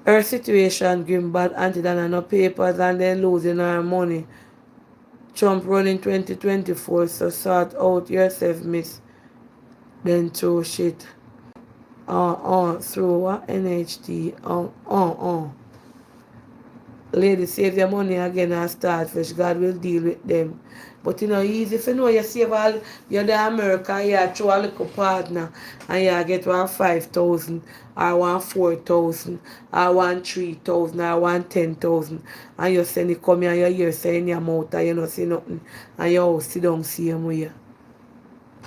Her situation giving bad auntie than no papers and then losing her money. Trump running 2024, so sort out yourself, miss. Then throw shit through what? NHT. Lady, save your money again and start fresh. God will deal with them. But you know, easy if you know you save all, you're the America, you throw a little partner and you get 1 5,000 or 1 4,000 or 1 3,000 or 1 10,000 and you send it come here and you hear saying your mouth and you don't see nothing and you all sit down same way.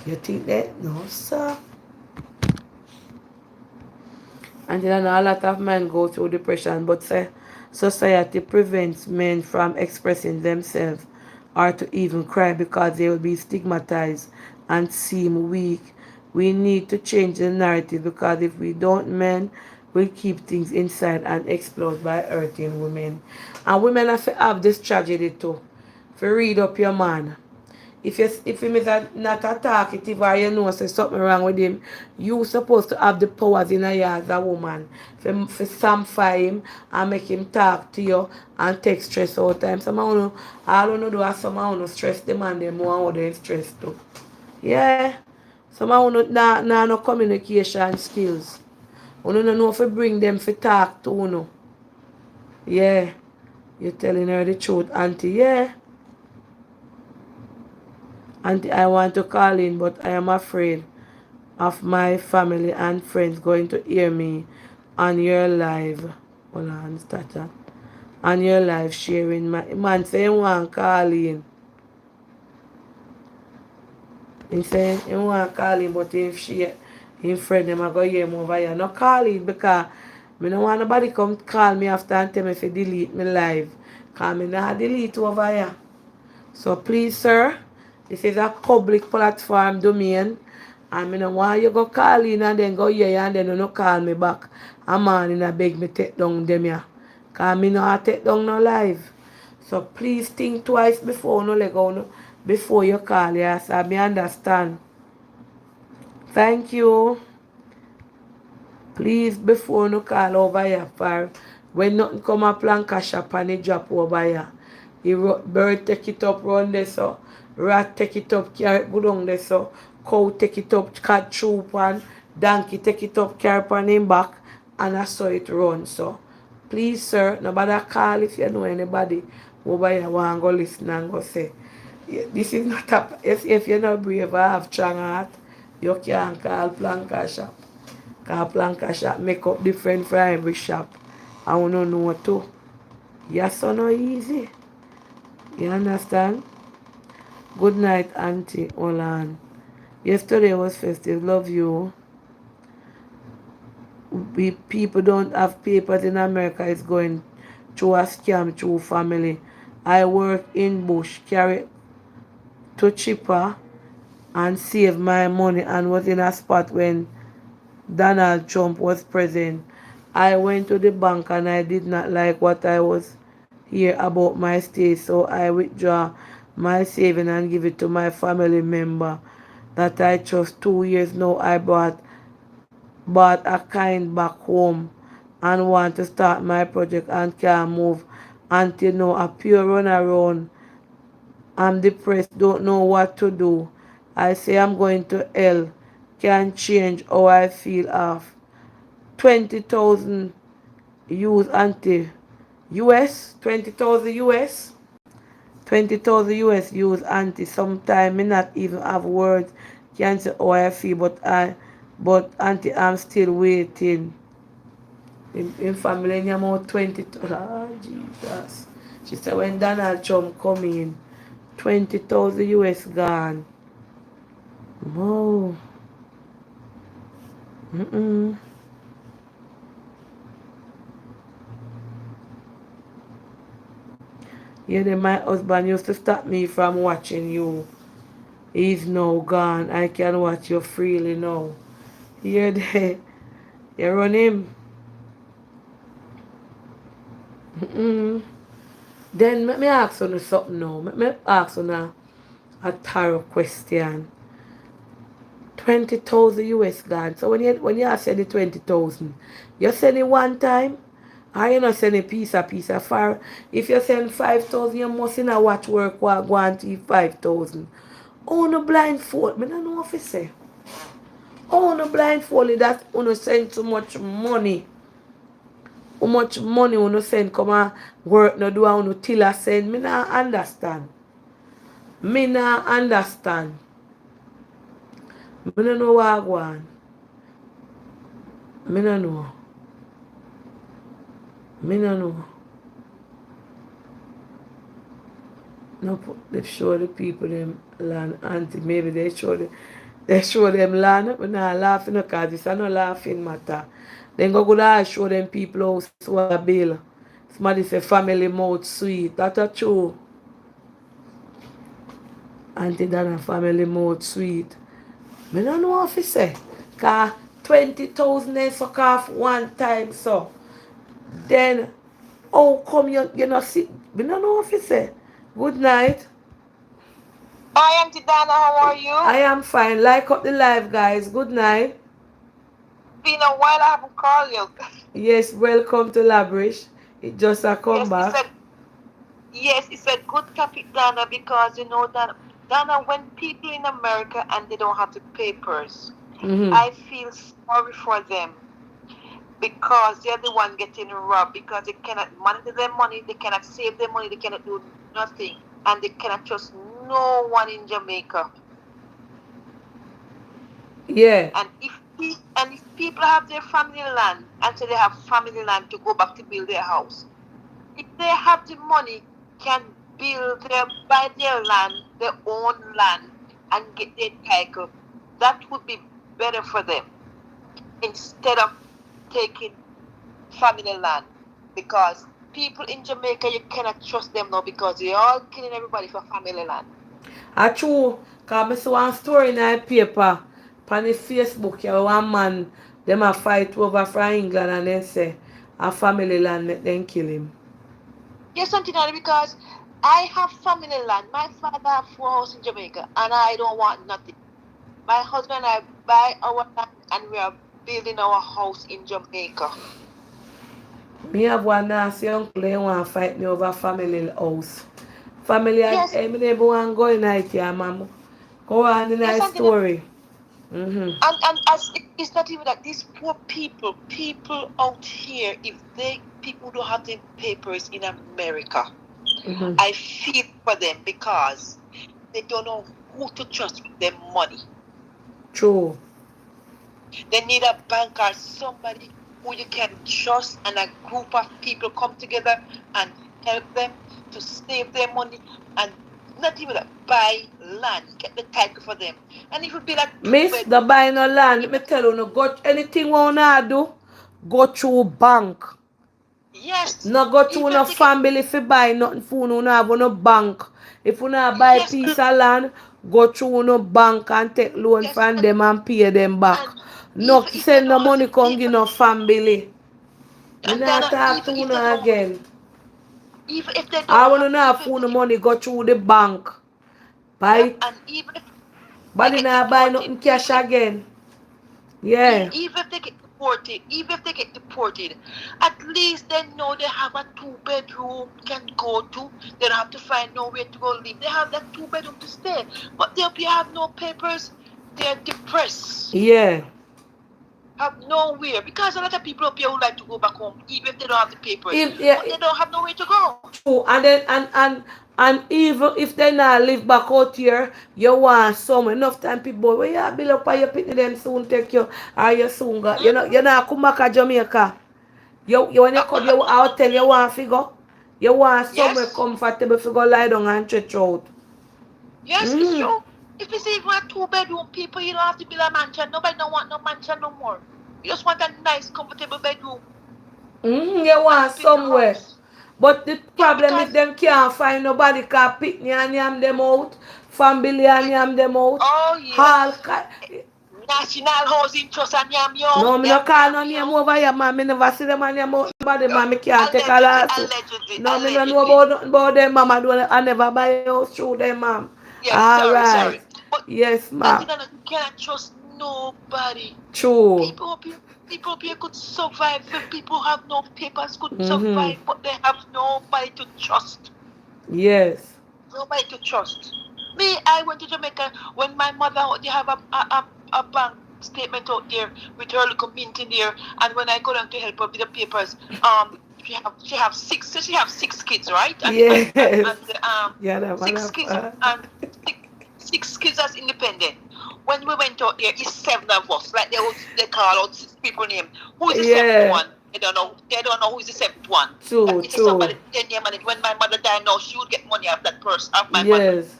You think that? No, sir. And then a lot of men go through depression, but say society prevents men from expressing themselves or to even cry because they will be stigmatized and seem weak. We need to change the narrative because if we don't, men will keep things inside and explode by hurting women. And women have this tragedy too. If you read up your man, if him is not a talkative or you know say something wrong with him, you supposed to have the powers in you as a woman. For sample him and make him talk to you and take stress all the time. Some of all you do is some of stress the man them more how they stress too. Yeah. Some of no communication skills. You don't know if you bring them for talk to you. Yeah. You're telling her the truth, auntie. Yeah. Auntie, I want to call in, but I am afraid of my family and friends going to hear me on your live. Hold on, start that. On your live sharing my man saying want call in. He saying he want call in, but if she him friend them I go hear him over here. No call in because me no want nobody come call me after and tell me if delete me live. Cause me not delete over here. So please, sir, this is a public platform domain. And I don't want you go call in and then go here and then you no call me back. A man in a beg me take down them here. Cause me not take down no live. So please think twice before no let go no, before you call, yes. I me understand. Thank you. Please before no call over here for when nothing come up and cash up and it drop over here. The bird take it up run there so. Rat take it up carry it go down there so. Cow take it up cat troop and donkey take it up carry it on him back and I saw it run so. Please sir, nobody call if you know anybody over here want to go listen and go say. This is not a if you're not brave or have strong heart, you can't call Planka shop. Cause Planka shop make up different from every shop. I wanna know too. Yes so no easy. You understand? Good night, Auntie Olan. Yesterday was festive. Love you. People don't have papers in America. It's going through a scam through family. I work in bush, carry to cheaper and save my money and was in a spot when Donald Trump was president. I went to the bank and I did not like what I was hear about my stay, so I withdraw my saving and give it to my family member that I trust. 2 years now I bought a kind back home and want to start my project and can't move until now a pure run around. I'm depressed, don't know what to do. I say I'm going to hell. Can't change how I feel off. 20,000 use anti US, 20,000 US, 20,000 US use anti. Sometimes me not even have words. Can't say how I feel, but auntie, I'm still waiting. In family, in about 20,000. Ah, Jesus. She said when Donald Trump come in, 20,000 US gone. Whoa. Mm-mm. Yeah, then my husband used to stop me from watching you. He's now gone. I can watch you freely now. Here they, you run him. Mm-mm. Then let me ask you something now. Let me ask you now. A thorough question. 20,000 US gone. So when you are sending 20,000, you send it one time, or you not send a piece of far. If you send 5,000, you must not watch work while going to 5,000. Oh no blindfold. Me don't know if you say. Oh no blindfold that you send too much money. How much money you send come and work no do and you till a send. Me not understand. Me not understand. Me don't know what I want. Me don't know. Me don't know. No, they show the people them land auntie. Maybe they show them land. But not laughing because this is not laughing matter. Then go show them people house who are bill. Somebody say family mouth sweet. That's a true. Auntie Dana family mouth sweet. Me don't know what to say. Cause 20,000 they suck off one time so. Then how come you not see? Me don't know what to say. Good night. Hi, Auntie Dana, how are you? I am fine. Like up the live, guys. Good night. Been a while, I haven't called you. Yes, welcome to Labrish. It just a come Yes, back. it's a good topic, Dana, because you know that Dana, when people in America and they don't have the papers, Mm-hmm. I feel sorry for them because they're the one getting robbed because they cannot manage their money, they cannot save their money, they cannot do nothing, and they cannot trust no one in Jamaica. Yeah. And if people have their family land and so they have family land to go back to build their house, if they have the money, can buy their land, their own land, and get their title, that would be better for them instead of taking family land. Because people in Jamaica, you cannot trust them now because they're all killing everybody for family land. I true. Cause I saw one story in a paper. On the Facebook, yeah, one man, them a fight over from England and then say a family land make them kill him. Yes, something else because I have family land. My father have 4 houses in Jamaica, and I don't want nothing. My husband and I buy our land, and we are building our house in Jamaica. Me have one nasty uncle, they want to fight me over family house. Family, Yes, me never want to go in it, yeah, mama. Go on in yes, a something else. story. Mm-hmm. And as it's not even that these poor people out here, if they people don't have their papers in America, Mm-hmm. I feel for them because they don't know who to trust with their money. True. They need a bank or somebody who you can trust, and a group of people come together and help them to save their money and not even buy land, get the title for them. And it would be like two Miss, the bedroom. buy no land, let me Even tell you, no go anything you wanna do, go through bank. yes, No go through even no if they get family if you buy nothing for you no have no bank. If you not buy yes, piece of land, go through no bank and take loan yes, from them and pay them back. and No even if they send no don't have money the come give paper, no family. Me and then not talk to even you if they no don't, again. even if they I don't wanna have the know paper, phone no money go through the bank. Buy yep, it. and even if they But you get not buy deported, nothing cash again. Yeah. even if they get deported, at least they know they have a 2 bedroom can go to. They don't have to find nowhere to go live. They have that 2 bedroom to stay. But they have no papers. They're depressed. Yeah. Have nowhere because a lot of people up here would like to go back home even if they don't have the papers. If yeah, But they don't have nowhere to go. true, and then and even if they not live back out here, you want some enough time people when you build up and your picnic them soon take you or you soon got you not come back to Jamaica. You when you come you out tell you want figure. You want somewhere Yes, comfortable to go lie down and stretch out. yes, it's Mm-hmm. true. If it's even a 2 bedroom, people, you don't have to build a mansion. Nobody don't want no mansion no more. You just want a nice, comfortable bedroom Mm-hmm. You want and build your somewhere. house. But the Yeah, problem is because them can't find nobody can pick me and yam them out. Family and yam them out. oh All yes, ki- National Housing Trust and yam you No, out, me no yam call yam no you name out. over here, man. Me never see them on your mouth. Nobody, man. Me can't take a Allegedly, lawsuit. allegedly, No, me no know allegedly. about nothing about them, mama. I never buy a house through them, ma'am. Yes, All sorry, right. sorry. But Yes, Auntie ma'am. Dana, you cannot trust nobody. True. People up here could survive. When people have no papers could Mm-hmm. survive, but they have nobody to trust. Yes. Nobody to trust. Me, I went to Jamaica when my mother they have a bank statement out there with her little mint in there, and when I go down to help her with the papers, she have 6 kids, right? Yes. And Yeah, that six kids motherfucker. and six kids as independent. When we went out there, it's 7 of us. Like they call out 6 people name. Who is the seventh Yeah. one? They don't know. They don't know who is the seventh one. But True, it's somebody true. their name on it. When my mother died, now she would get money off that person, off my mother. Yes.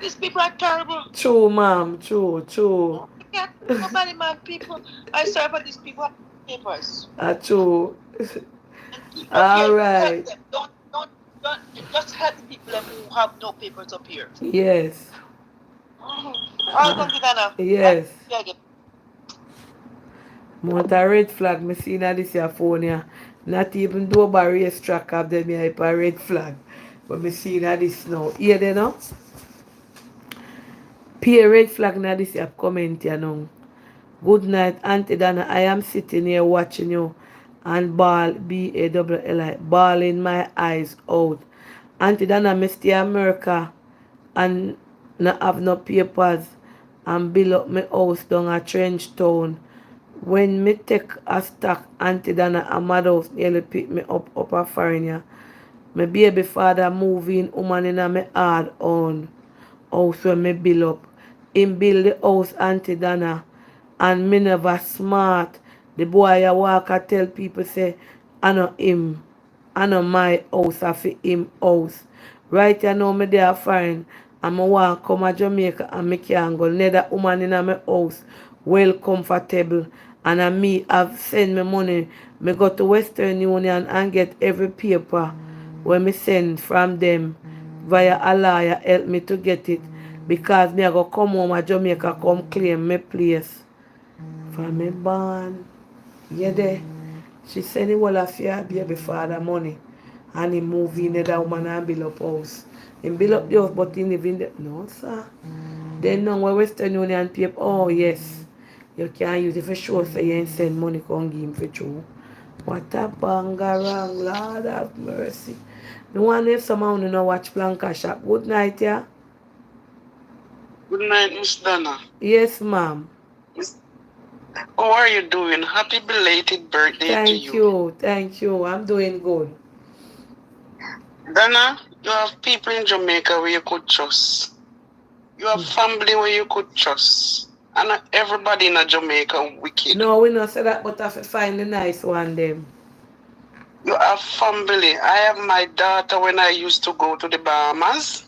These people are terrible. True, ma'am. True, true. You can't nobody man people. I serve for these people have papers. True. And people up All here help right. them. Don't just help the people them who have no papers up here. Yes. Mm-hmm. All right, Auntie Dana. I Yes. yeah, get Mount a red flag me see na this your phone here. Not even though by race track of them here a red flag. But me see na this now. Here they know. P a red flag na this your comment here now. Good night, Auntie Dana. I am sitting here watching you and ball BALLI bawling my eyes out. Auntie Dana, me stay America and not have no papers and build up my house down a trench town. When me take a stock, Auntie Dana and mother house nearly pick me up a foreigner. My baby father moving woman in a me hard on house when me build up. Him build the house Auntie Dana and me never smart. The boy a walk a tell people say I know him. I know my house I fi him house. Right you know me there fine. And I want come to Jamaica and me can go. Another woman in my house well comfortable and I me have send me money. Me go to Western Union and get every paper when me send from them via a lawyer help me to get it because me I go come home to Jamaica come claim my place from me born. Yeah there. She send him all of your baby father money and he move in that woman and build up house. He build up the house but he live in the no sir. Then now when Western Union paper oh yes. You can use it for sure so you ain't send money come give him for true. What a bangarang, Lord have mercy. No one if someone who know watch Planka Shop. Good night, yeah? Good night, Miss Donna. Yes, ma'am. Miss, how are you doing? Happy belated birthday to Thank you. you. Thank you. I'm doing good. Donna, you have people in Jamaica where you could trust. You have family where you could trust. And not everybody in Jamaica wicked. No, we not say that, but I have to find the nice one them. You have family. I have my daughter when I used to go to the Bahamas.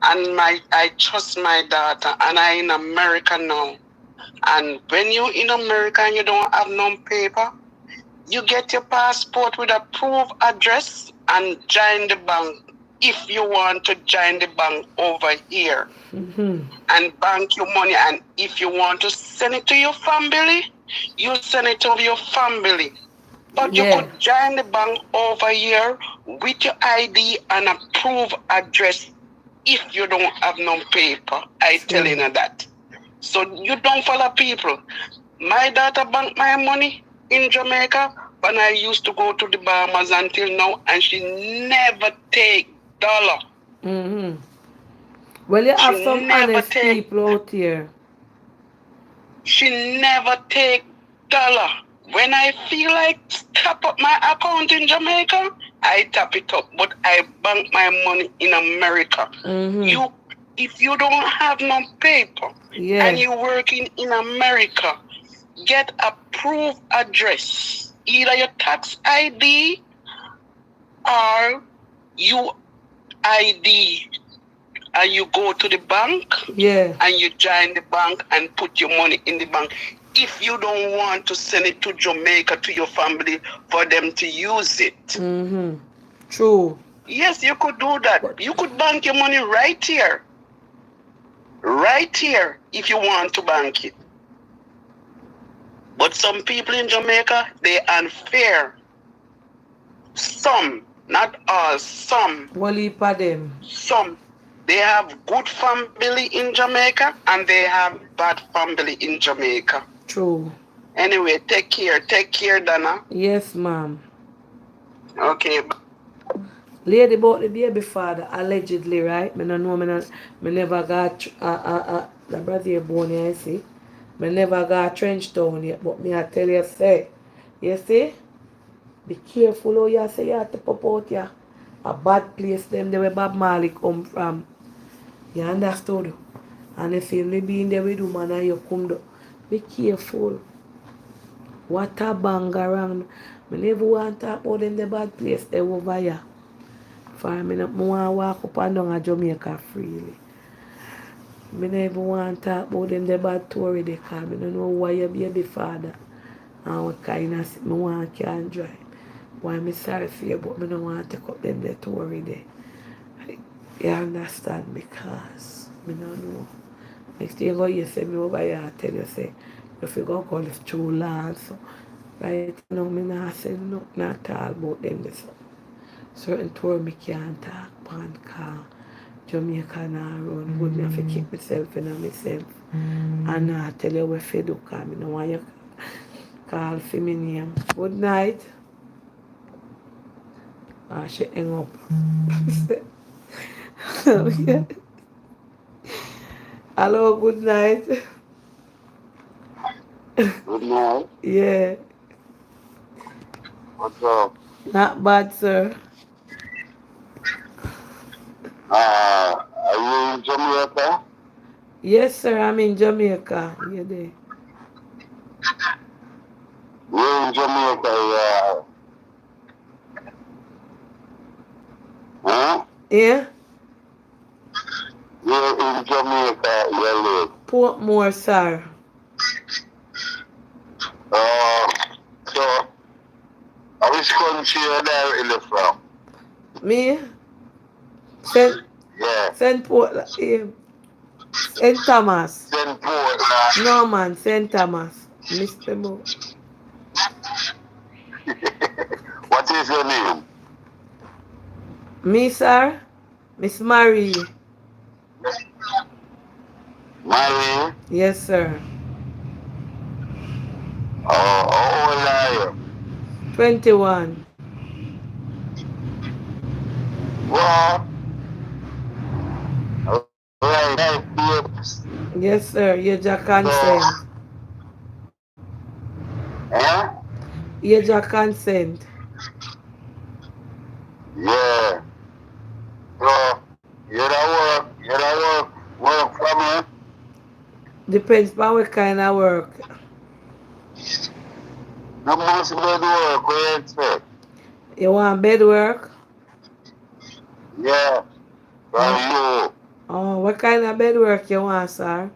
And I trust my daughter. And I in America now. And when you in America and you don't have no paper, you get your passport with a proof address and join the bank if you want to join the bank over here and bank your money. And if you want to send it to your family, you send it to your family. But you Yeah. could join the bank over here with your ID and a proof address if you don't have no paper. I telling True. you that. So you don't follow people. My daughter bank my money in Jamaica when I used to go to the Bahamas until now, and she never take dollar. Mm-hmm. Well, you have She some never honest take. people out here. She never take dollar. When I feel like tap up my account in Jamaica, I tap it up. But I bank my money in America. Mm-hmm. You, if you don't have no paper and Yeah. you working in America, get a proof address, either your tax ID or you ID, and you go to the bank Yeah. and you join the bank and put your money in the bank. If you don't want to send it to Jamaica to your family for them to use it, Mm-hmm. True. yes, you could do that. But You could bank your money right here, if you want to bank it. But some people in Jamaica, they unfair. Some, not all, some, what heap of them? some. They have good family in Jamaica and they have bad family in Jamaica. True. Anyway, take care, Donna. Yes, ma'am. Okay. Lady about the baby father, allegedly, right? Me no know, me never got, the brother born here, you see. Me never got trench down yet, but me I tell you, say, you see, be careful how you say you have to pop out here. A bad place, them, the where Bob Marley come from. You understood? And if you be in there with woman and you come down, be careful. What a bang around. Me never want to talk about them the bad place they over here. For me, I want to walk up and down a Jamaica freely. Me never want to talk about them the bad story they call me. Don't know why your baby father and what kind of me want can drive. Why me sorry for you, but me don't want to take up them the story there. You understand? Because me don't know. Next thing you go, you say me over here, I tell you, say, if you go call it true land, so right now, me not say no, not all about them. This certain tour me can't talk on car. Jamaica now run good. Me have to keep myself in myself. And I tell you what to do, because I don't want you call for me name. Good night. Ah, she hang up. Hello, good night. Good night. Yeah, What's up? not bad, sir. Are you in Jamaica? Yes, sir, I'm in Jamaica. You there? You're in Jamaica, huh? Yeah? You're in Jamaica, you live. Portmore, sir. Uh, so, which country are you from? Me? St. Yeah. St. Port, St. Thomas. St. Portland. No, man, St. Thomas. Mr. Mo. What is your name? Me, sir? Miss Marie. Mary? Yes, sir. Oh, how old are you? 21. What? Right, babes. Yes, sir. Age of So, consent. huh? Age of consent. Yeah. So, work from here? Depends on what kind of work. No most of the work, what you expect? You want bed work? Yeah. From Oh, you. oh, what kind of bed work you want, sir?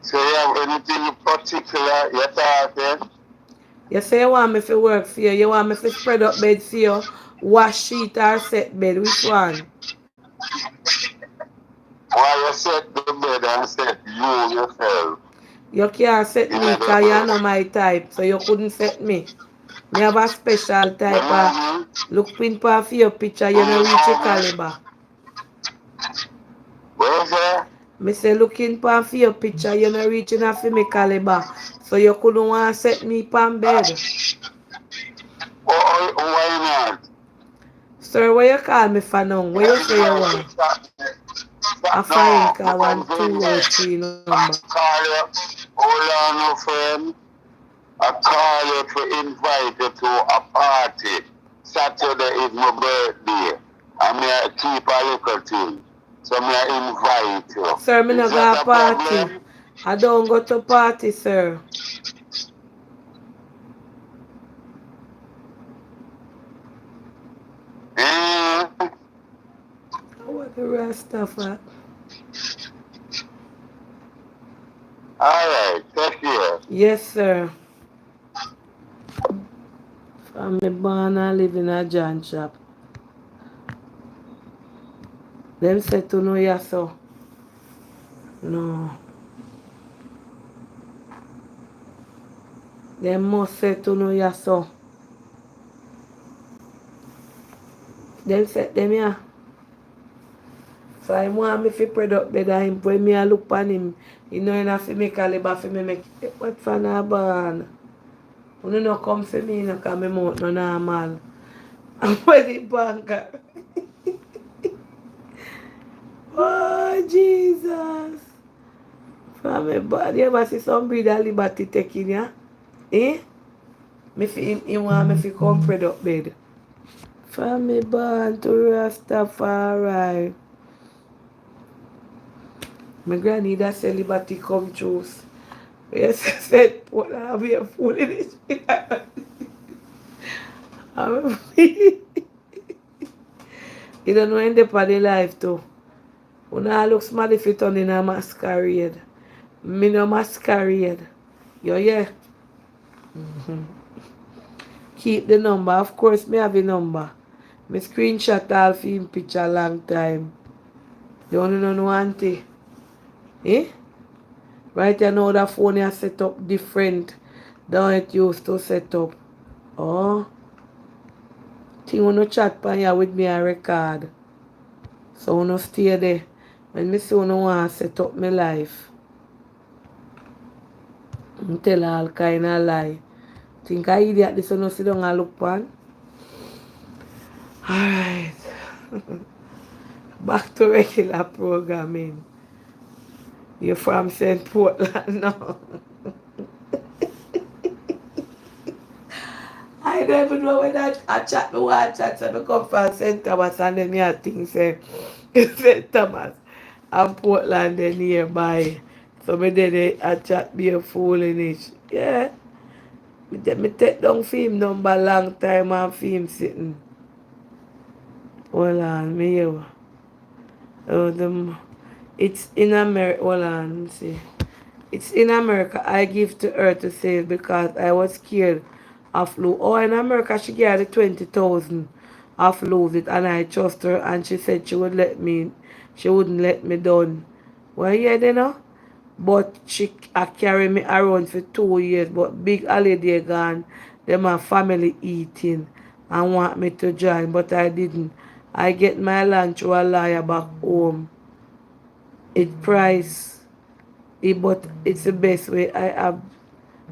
So, you have anything in particular you're talking? You say you want me to work for you. You want me to spread up bed for you, wash sheet or set bed. Which one? Why you set the bed and set you yourself You can't set in me the because you're bed? not my type. So you couldn't set me. Me have a special You type of know me? look pin for your picture, Do you you know reach your know me? caliber. What is that? Me say looking for your picture, you know reaching a for me caliber. So you couldn't want to set me pan bed. Why not? Sir, what you call me for now? What you say you want? A foreign No, car, because one then 203 number. I call you, hold on, no friend. I call you to invite you to a party. Saturday is my birthday. And me I keep a little thing. So me I invite you. Sir, me no Is go that a a party. problem? I don't go to party, sir. Eh? What the rest of it? Alright, take care. Yes, sir. From me born and live in a John shop. Them say to know ya so. No. Them must say to know ya so. Them set them here. So I want me fi spread up bed and him when me a look pan him. You know enough fi make a labor fi me make what fan a ban. You no come for me no cause me mouth no normal. And when the banker. Oh Jesus. From me bad. You ever see some breed of liberty taking ya? Eh? Me fi him want me fi come spread up bed. From me born to Rastafari. My granny that celibacy come true. Yes, said, what I be a fool in this. You don't know end up on the life too. When I look smart if it on in a masquerade. Me no masquerade. Yo yeah. Keep the number. Of course me have a number. Me screenshot all film picture long time. You only know one thing. Eh? Right now the phone is set up different than it used to set up. Oh. Think wanna chat pan ya with me a record. So wanna stay there. When me say wanna want set up my life. I tell all kind of lie. Think I idiot this wanna sit down and look pan. Alright. Back to regular programming. You're from St. Portland now. I don't even know when I chat me want chat so I come from St. Thomas and then me a think say St. Thomas and Portland then nearby. So me then I chat be a foolish. Yeah. Me take down film number long time and film sitting. Hold on, me here. Oh, it's in America. Hold on, let me see. It's in America. I give to her to save because I was scared of lose. Oh, in America, she gave the 20,000 of lose it, and I trust her, and she said she would let me. She wouldn't let me down. Well, yeah, you know. But she carry me around for 2 years. But big holiday gone, them a family eating and want me to join, but I didn't. I get my lunch to a lawyer back home. It price. But it's the best way I have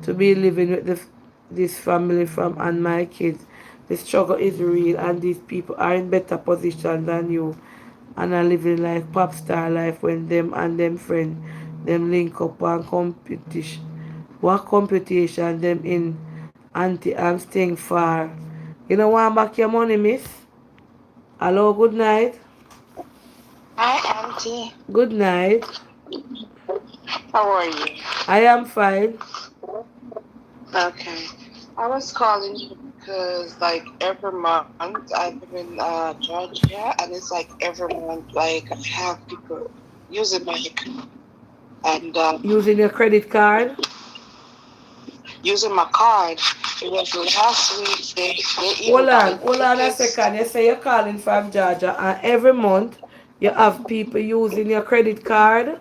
to be living with this family from and my kids. The struggle is real and these people are in better position than you and are living like pop star life when them and them friend them link up and competition. What competition them in auntie I'm staying far. You know want back your money, miss? Hello, good night. Hi, Auntie. Good night. How are you? I am fine. Okay. I was calling you because, like, every month I live in Georgia, and it's like every month, like, I have people using my account and Using your credit card. using my card. It was last week. They even buy Hold on a tickets second. You say you're calling from Georgia, and every month you have people using your credit card.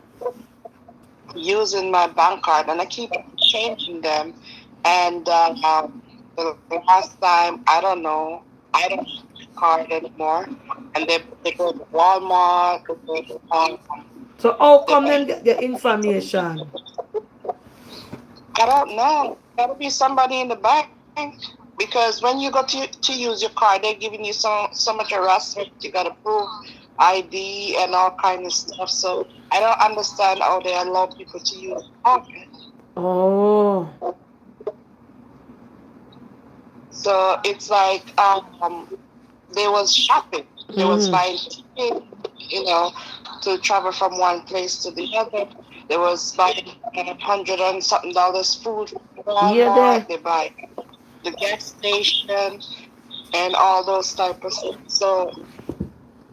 using my bank card, and I keep changing them. And the last time, I don't know, I don't have my card anymore. And they go to Walmart, they go to So how they come buy. them get the information? I don't know. Gotta be somebody in the bank because when you go to use your card, they're giving you so much harassment. You gotta prove ID and all kind of stuff. So I don't understand how they allow people to use card. Oh. So it's like they was shopping. They was Mm-hmm. buying tickets, you know, to travel from one place to the other. They was buying hundred and something dollars food from Yeah, Walmart. there. They buy the gas station and all those type of stuff. So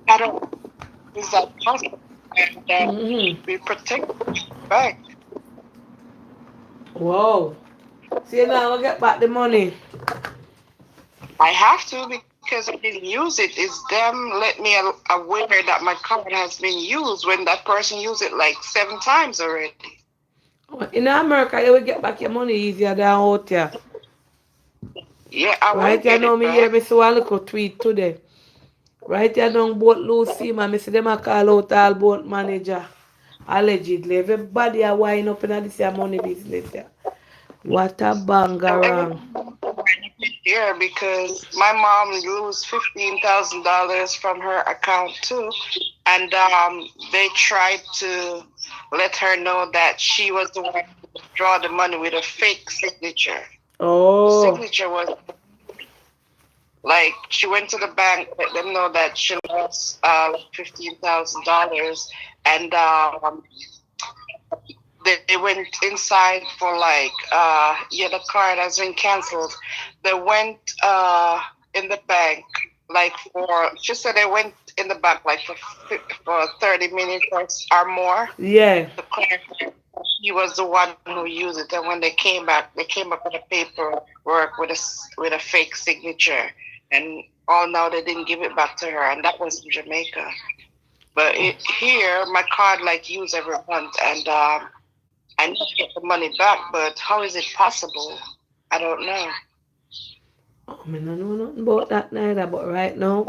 I don't is that possible? And Mm-hmm. we protect back. Wow. See now we get back the money. I have to because I didn't use it. It's them let me aware that my card has been used when that person used it like 7 times already. In America, you will get back your money easier than out here. Yeah, I will Right? get You know it me hear back. me so a little tweet today. Right here down boat Lucy, man. Me see them a call out all boat manager. Allegedly. Everybody are wind up in this here money business here. What a bangarang. Everything here because my mom lose $15,000 from her account too, and they tried to let her know that she was the one who draw the money with a fake signature. The Oh. signature was like she went to the bank, let them know that she lost $15,000, and they went inside for like yeah, the card has been canceled. They went in the bank like for she said they went in the bank like for 30 minutes or more. Yeah. The card, he was the one who used it, and when they came up with a paperwork with with a fake signature, and all now they didn't give it back to her, and that was in Jamaica. But here, my card like used every month, and I need to get the money back, but how is it possible? I don't know. Oh, me no know nothing about that neither, but right now,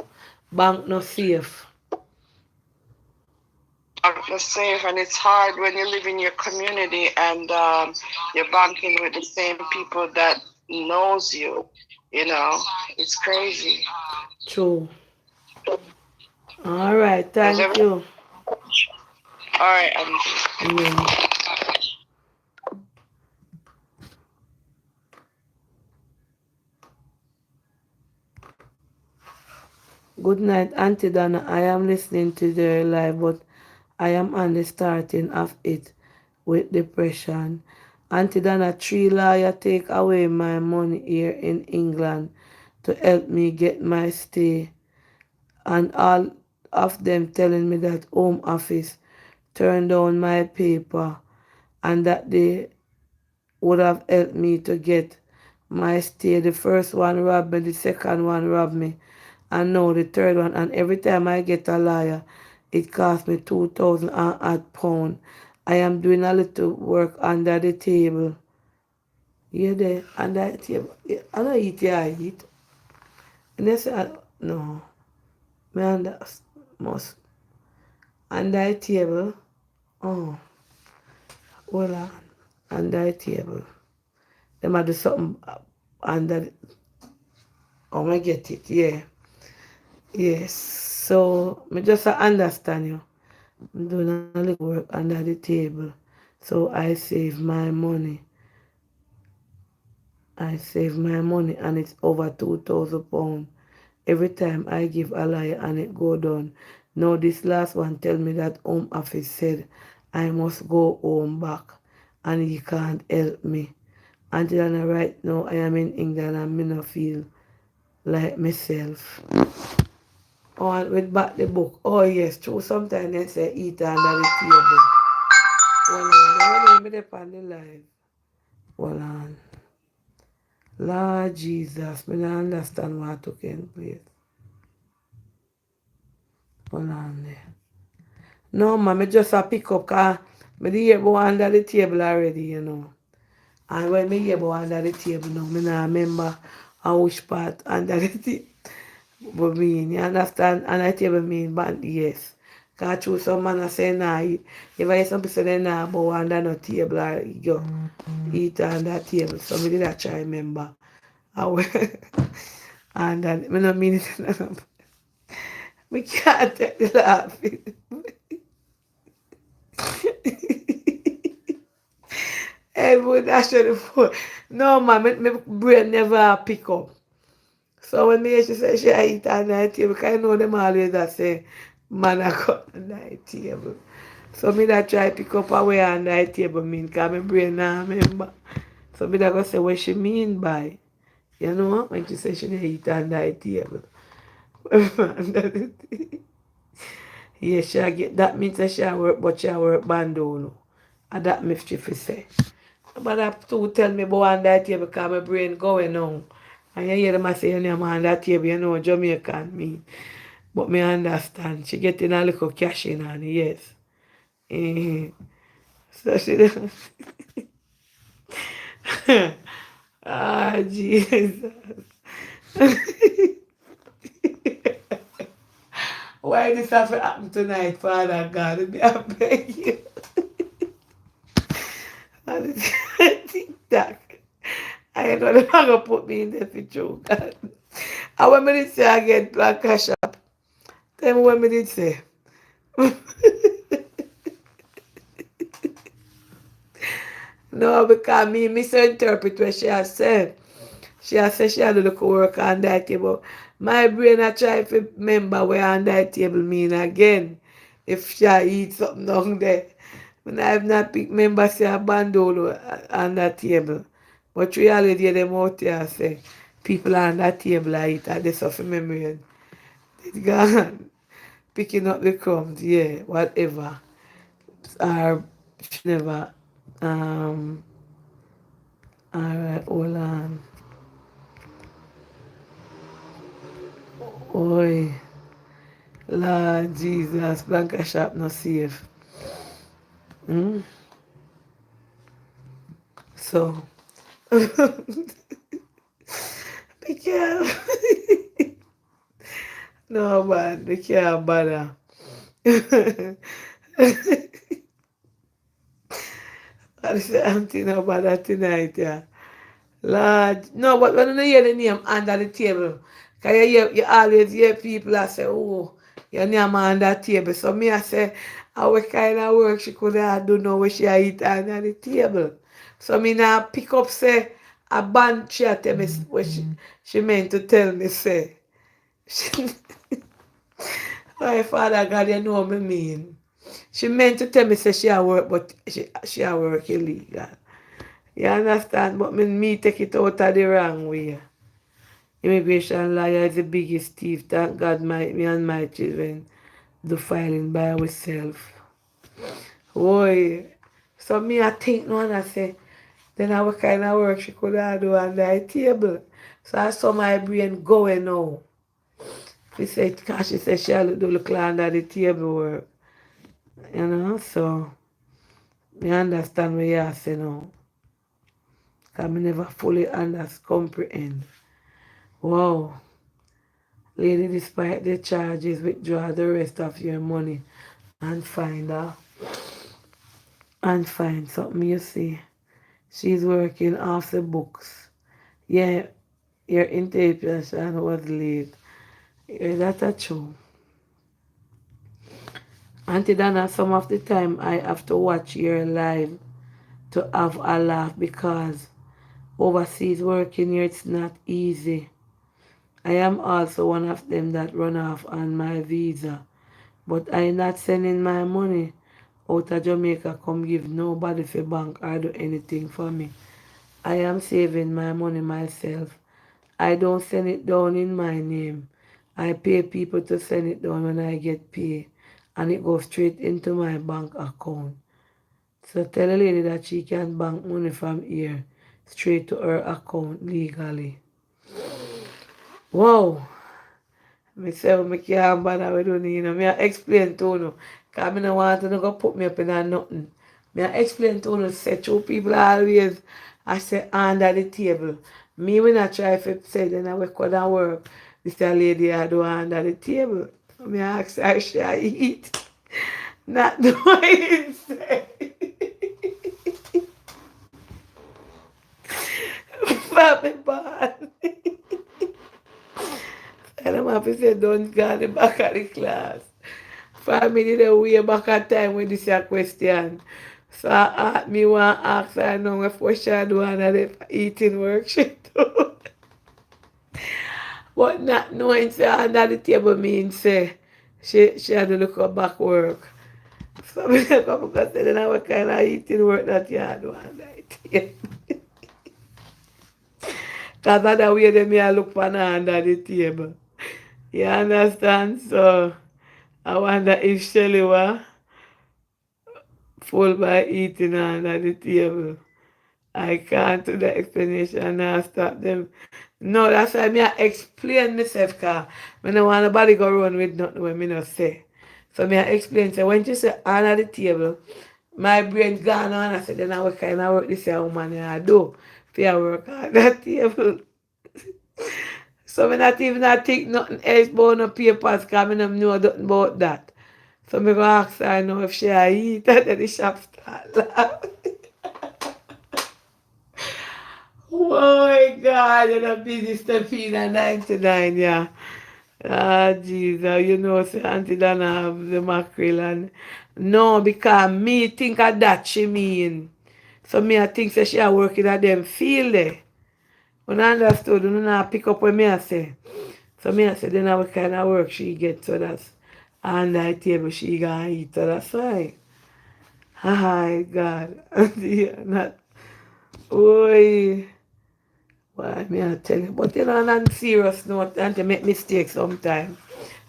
bank no safe. Bank is safe, and it's hard when you live in your community and you're banking with the same people that knows you. You know, it's crazy. True. Alright, Because thank you. all right, and Yeah. Good night, Auntie Donna. I am listening to the live, but I am on the starting of it with depression. Auntie Donna, three lawyer take away my money here in England to help me get my stay, and all of them telling me that Home Office turned down my paper and that they would have helped me to get my stay. The first one robbed me, the second one robbed me, and now the third one. And every time I get a lawyer, it costs me 2,000 and odd pound. I am doing a little work under the table. You there? Under the table. Yeah, I don't eat, yeah, I eat. And they say, no, me under, must, under the table. Oh, hold on. Under the table. They might do something under the, oh, I get it, yeah. Yes. So, me just understand you. I'm doing a little work under the table. So I save my money. I save my money and it's over £2,000 every time I give a lie and it go down. Now this last one tell me that Home Office said I must go home back and he can't help me. Until right now I am in England and me no feel like myself. Oh, and with back the book. Oh yes, true. Sometimes they say eat under the table. Hold on, now when they on the live. Hold on. Lord Jesus, me don't understand what took in place. Hold on there. No, man, me just a pick up car. Me the hear about under the table already, you know. And when me hear about under the table now, me not remember how which part under the table. But mean, you understand? And I table mean, but yes. Cause true some man a say nah, if I hear some people say nah, but under no table or you eat under table. So me did I try remember. How and then me no mean it. Me can't take the laughing. Everyone dash on the phone. No man, my brain never pick up. So when me hear she say she eat on the table, because I know them always that say man I got on the table. So me that try pick up away on the table mean, because my brain now remember. So me that go say what she mean by, you know, when she say she dey eat on the table. Yeah, she get that means that she work, but she work bando. And that me she fi say. But that too tell me about on that table because my brain going on. And you hear them a say your name on that table, you know Jamaican me. But me understand. She getting a little cash in on it, yes. Eh. So she ah Jesus. Why this have to happen tonight, Father God? Me I beg you. And it's TikTok. I ain't gonna never put me in there for you, God. And when me did say I get black cash up, tell me what me did say. No, because me misinterpret what she has said. She has said she had to look work on that table. My brain I try to remember where on that table mean again. If she eat something down there. When I have not picked member say a bandolo on that table. But reality them out there say people on that table I eat and they suffer memory. It gone. Picking up the crumbs, yeah, whatever. Or she never alright, hold on. Oi. Lord Jesus, Blanca Shop not safe. Mm? So, be careful. No, man, be careful, bother. I say, I'm thinking about that tonight, yeah. Lord, no, but when you hear the name under the table, because you always hear people that say, oh, your name under the table. So me, I say, what kind of work she could have do now when she eat under the table. So me now pick up, say, a band she a tell me what she meant to tell me, say. My Father God, you know what I mean. She meant to tell me, say, she a work, but she a work illegal. You understand? But me take it out of the wrong way. Immigration lawyer is the biggest thief. Thank God me and my children do filing by ourselves. Boy. So me I think no and I say, then I what kind of work she could have do on the table. So I saw my brain going now. She said, cause she said she'll do look under the table work. You know, so me understand what you say now. Cause I never fully understand, comprehend. Wow. Lady, despite the charges, withdraw the rest of your money and find something you see. She's working off the books. Yeah, your interpretation was late. Yeah, that's a true. Auntie Dana, some of the time I have to watch your live to have a laugh because overseas working here it's not easy. I am also one of them that run off on my visa. But I not sending my money out of Jamaica come give nobody for bank or do anything for me. I am saving my money myself. I don't send it down in my name. I pay people to send it down when I get paid and it goes straight into my bank account. So tell a lady that she can bank money from here straight to her account legally. Wow. Me say me can't bother with you, you know. Me I explain to you. Because I don't want to go put me up in a nothing. Me I explain to you, say two people always I say under the table. Me when I try to say then I could not work. This a lady I do under the table. Me ask her she I eat. Not knowing say. Family bad. And I'm happy to say don't go in the back of the class. Family the way back at time when this a question. So me want ask her now if what she do under the eating work she do. But not knowing say under the table means say she had to look up back work. So me come and say then what kind of eating work that you do under the table. Cause that's the way them me look for under the table. You understand? So I wonder if Shelly was full by eating under the table. I can't do the explanation now stop them. No, that's why me I explain myself car. I don't want nobody go run with nothing when me not say. So me I explain say when you say under the table, my brain gone on I said then I what kind of work this young woman I do. If I work on that table. So me not even I think nothing else about no papers because I don't know nothing about that. So me go ask her now if she a eat and then the shop start laugh. Oh my God, you're the busy Stefina 99, yeah. Ah, Jesus, you know, say Auntie Donna have the mackerel and no, because me think of that she mean. So me I think say she a working at them field there. When I understood, you know, I pick up what me I say. So me I say, then what kind of work she get, so that's on that table she gonna eat, so that's why. Hi, God. Yeah, not, oi. Why, me I tell you. But you know, on a serious note, and to make mistakes sometimes.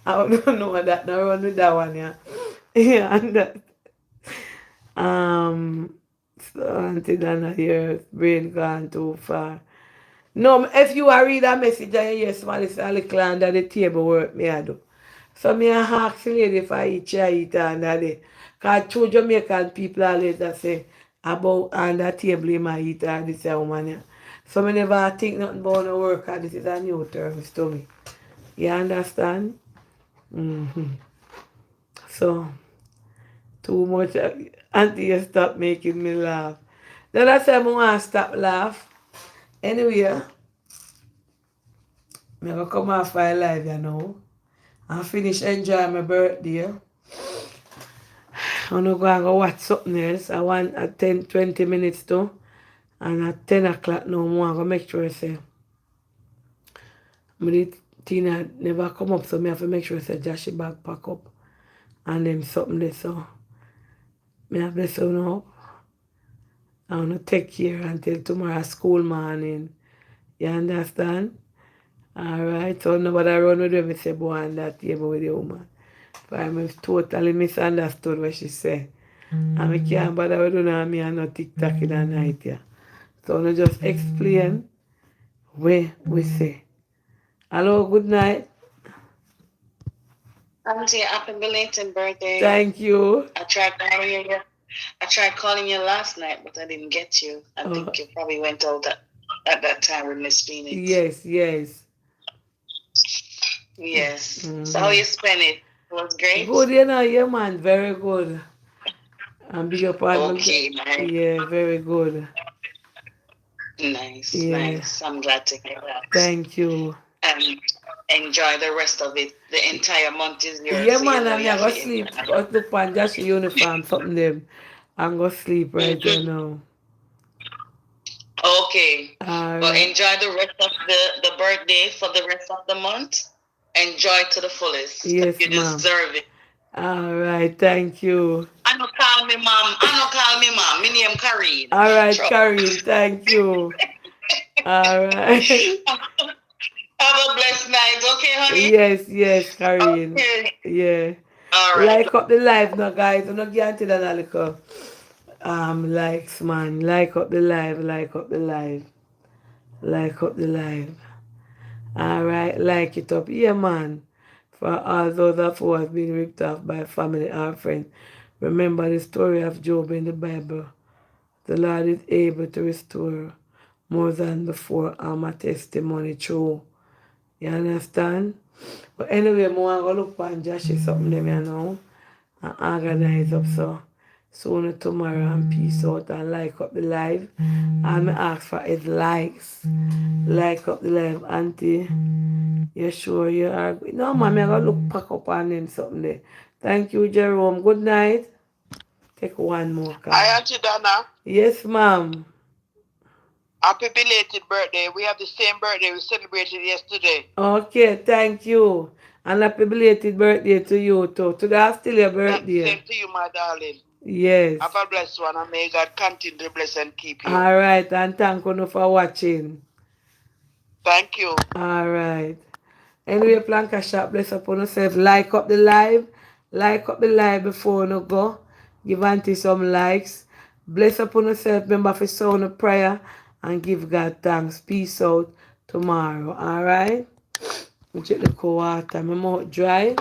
I don't know that, no run with that one, yeah. Yeah, and that, um, so Auntie Dana here, brain gone too far. No, if you are read a message and you hear somebody say a little under the table work me I do. So me a ask the lady if I eat she eat under there. Cause two Jamaican people always that say about under table you might eat and this a woman yeah. So me never think nothing about no work and this is a new term to me. You understand? Mm-hmm. So too much auntie you stop making me laugh. Then I say I want to stop laugh. Anyway, me go come off my live you know. I finish enjoy my birthday. I'm gonna go and go watch something else. I want at 10, 20 minutes too. And at 10 o'clock no more, I'm gonna make sure I say, my Tina never come up, so I have to make sure I say Josh bag pack up. And then something there, so I have to you know, I wanna take care until tomorrow school morning. You understand? Alright, so nobody run with them, I say, boy, and that table with the woman. But I totally misunderstood what she said. And I can't bother with doing me and no TikTok in the night, yeah. So I just explain where we say. Hello, good night. Auntie, happy belated birthday. Thank you. I tried calling you. I tried calling you last night, but I didn't get you. I Oh, think you probably went out at that time with Miss Phoenix. yes, yes. Yes. So how Mm-hmm. you spend it? It was great. Good, you know, yeah, man, very good. And big up all my, Okay, nice, yeah, very good. nice, Yeah, nice. I'm glad to hear that. thank you. And enjoy the rest of it. The entire month is yours, Yeah, so you man, know I'm you going have to to enjoy sleep. it. Got look on just uniform, something them. I'm going to sleep right there Mhm. now. Okay. All Well, right. enjoy the rest of the birthday for the rest of the month. Enjoy to the fullest because Yes, you ma'am. deserve it. All right, thank you. I no call me mom. I no call me mom. My name Karine. All right, Sure. Karin, thank you. All right. Have a blessed night, okay, honey? Yes, yes, Karin. Okay. Yeah. All right. Like up the live now, guys. I'm not guarantee that a little likes, man. Like up the live, like up the live, like up the live. All right, like it up. Yeah, man. For all those of who have been ripped off by family or friends, remember the story of Job in the Bible. The Lord is able to restore more than before. I'm a testimony true. You understand? But anyway, I want to look on Josh something them, you know, and organize up so sooner tomorrow and peace out and like up the live. And I ask for his likes. Like up the live, auntie. You sure you are? No, man, I'm going to look pack up on them something there. Thank you, Jerome. Good night. Take one more call. I Auntie Donna, Yes, ma'am. happy belated birthday. We have the same birthday we celebrated yesterday. Okay, thank you. And happy belated birthday to you too. Today is still your birthday. Same to you, my darling. Have Yes. a blessed one, and may God continue to bless and keep you. All right, and thank you for watching. Thank you. All right. Anyway, Planka Shop, bless upon yourself. Like up the live before you go. Give Auntie some likes. Bless upon yourself. Remember for sound of prayer and give God thanks. Peace out tomorrow. All right. We check the cold water. My mouth dry.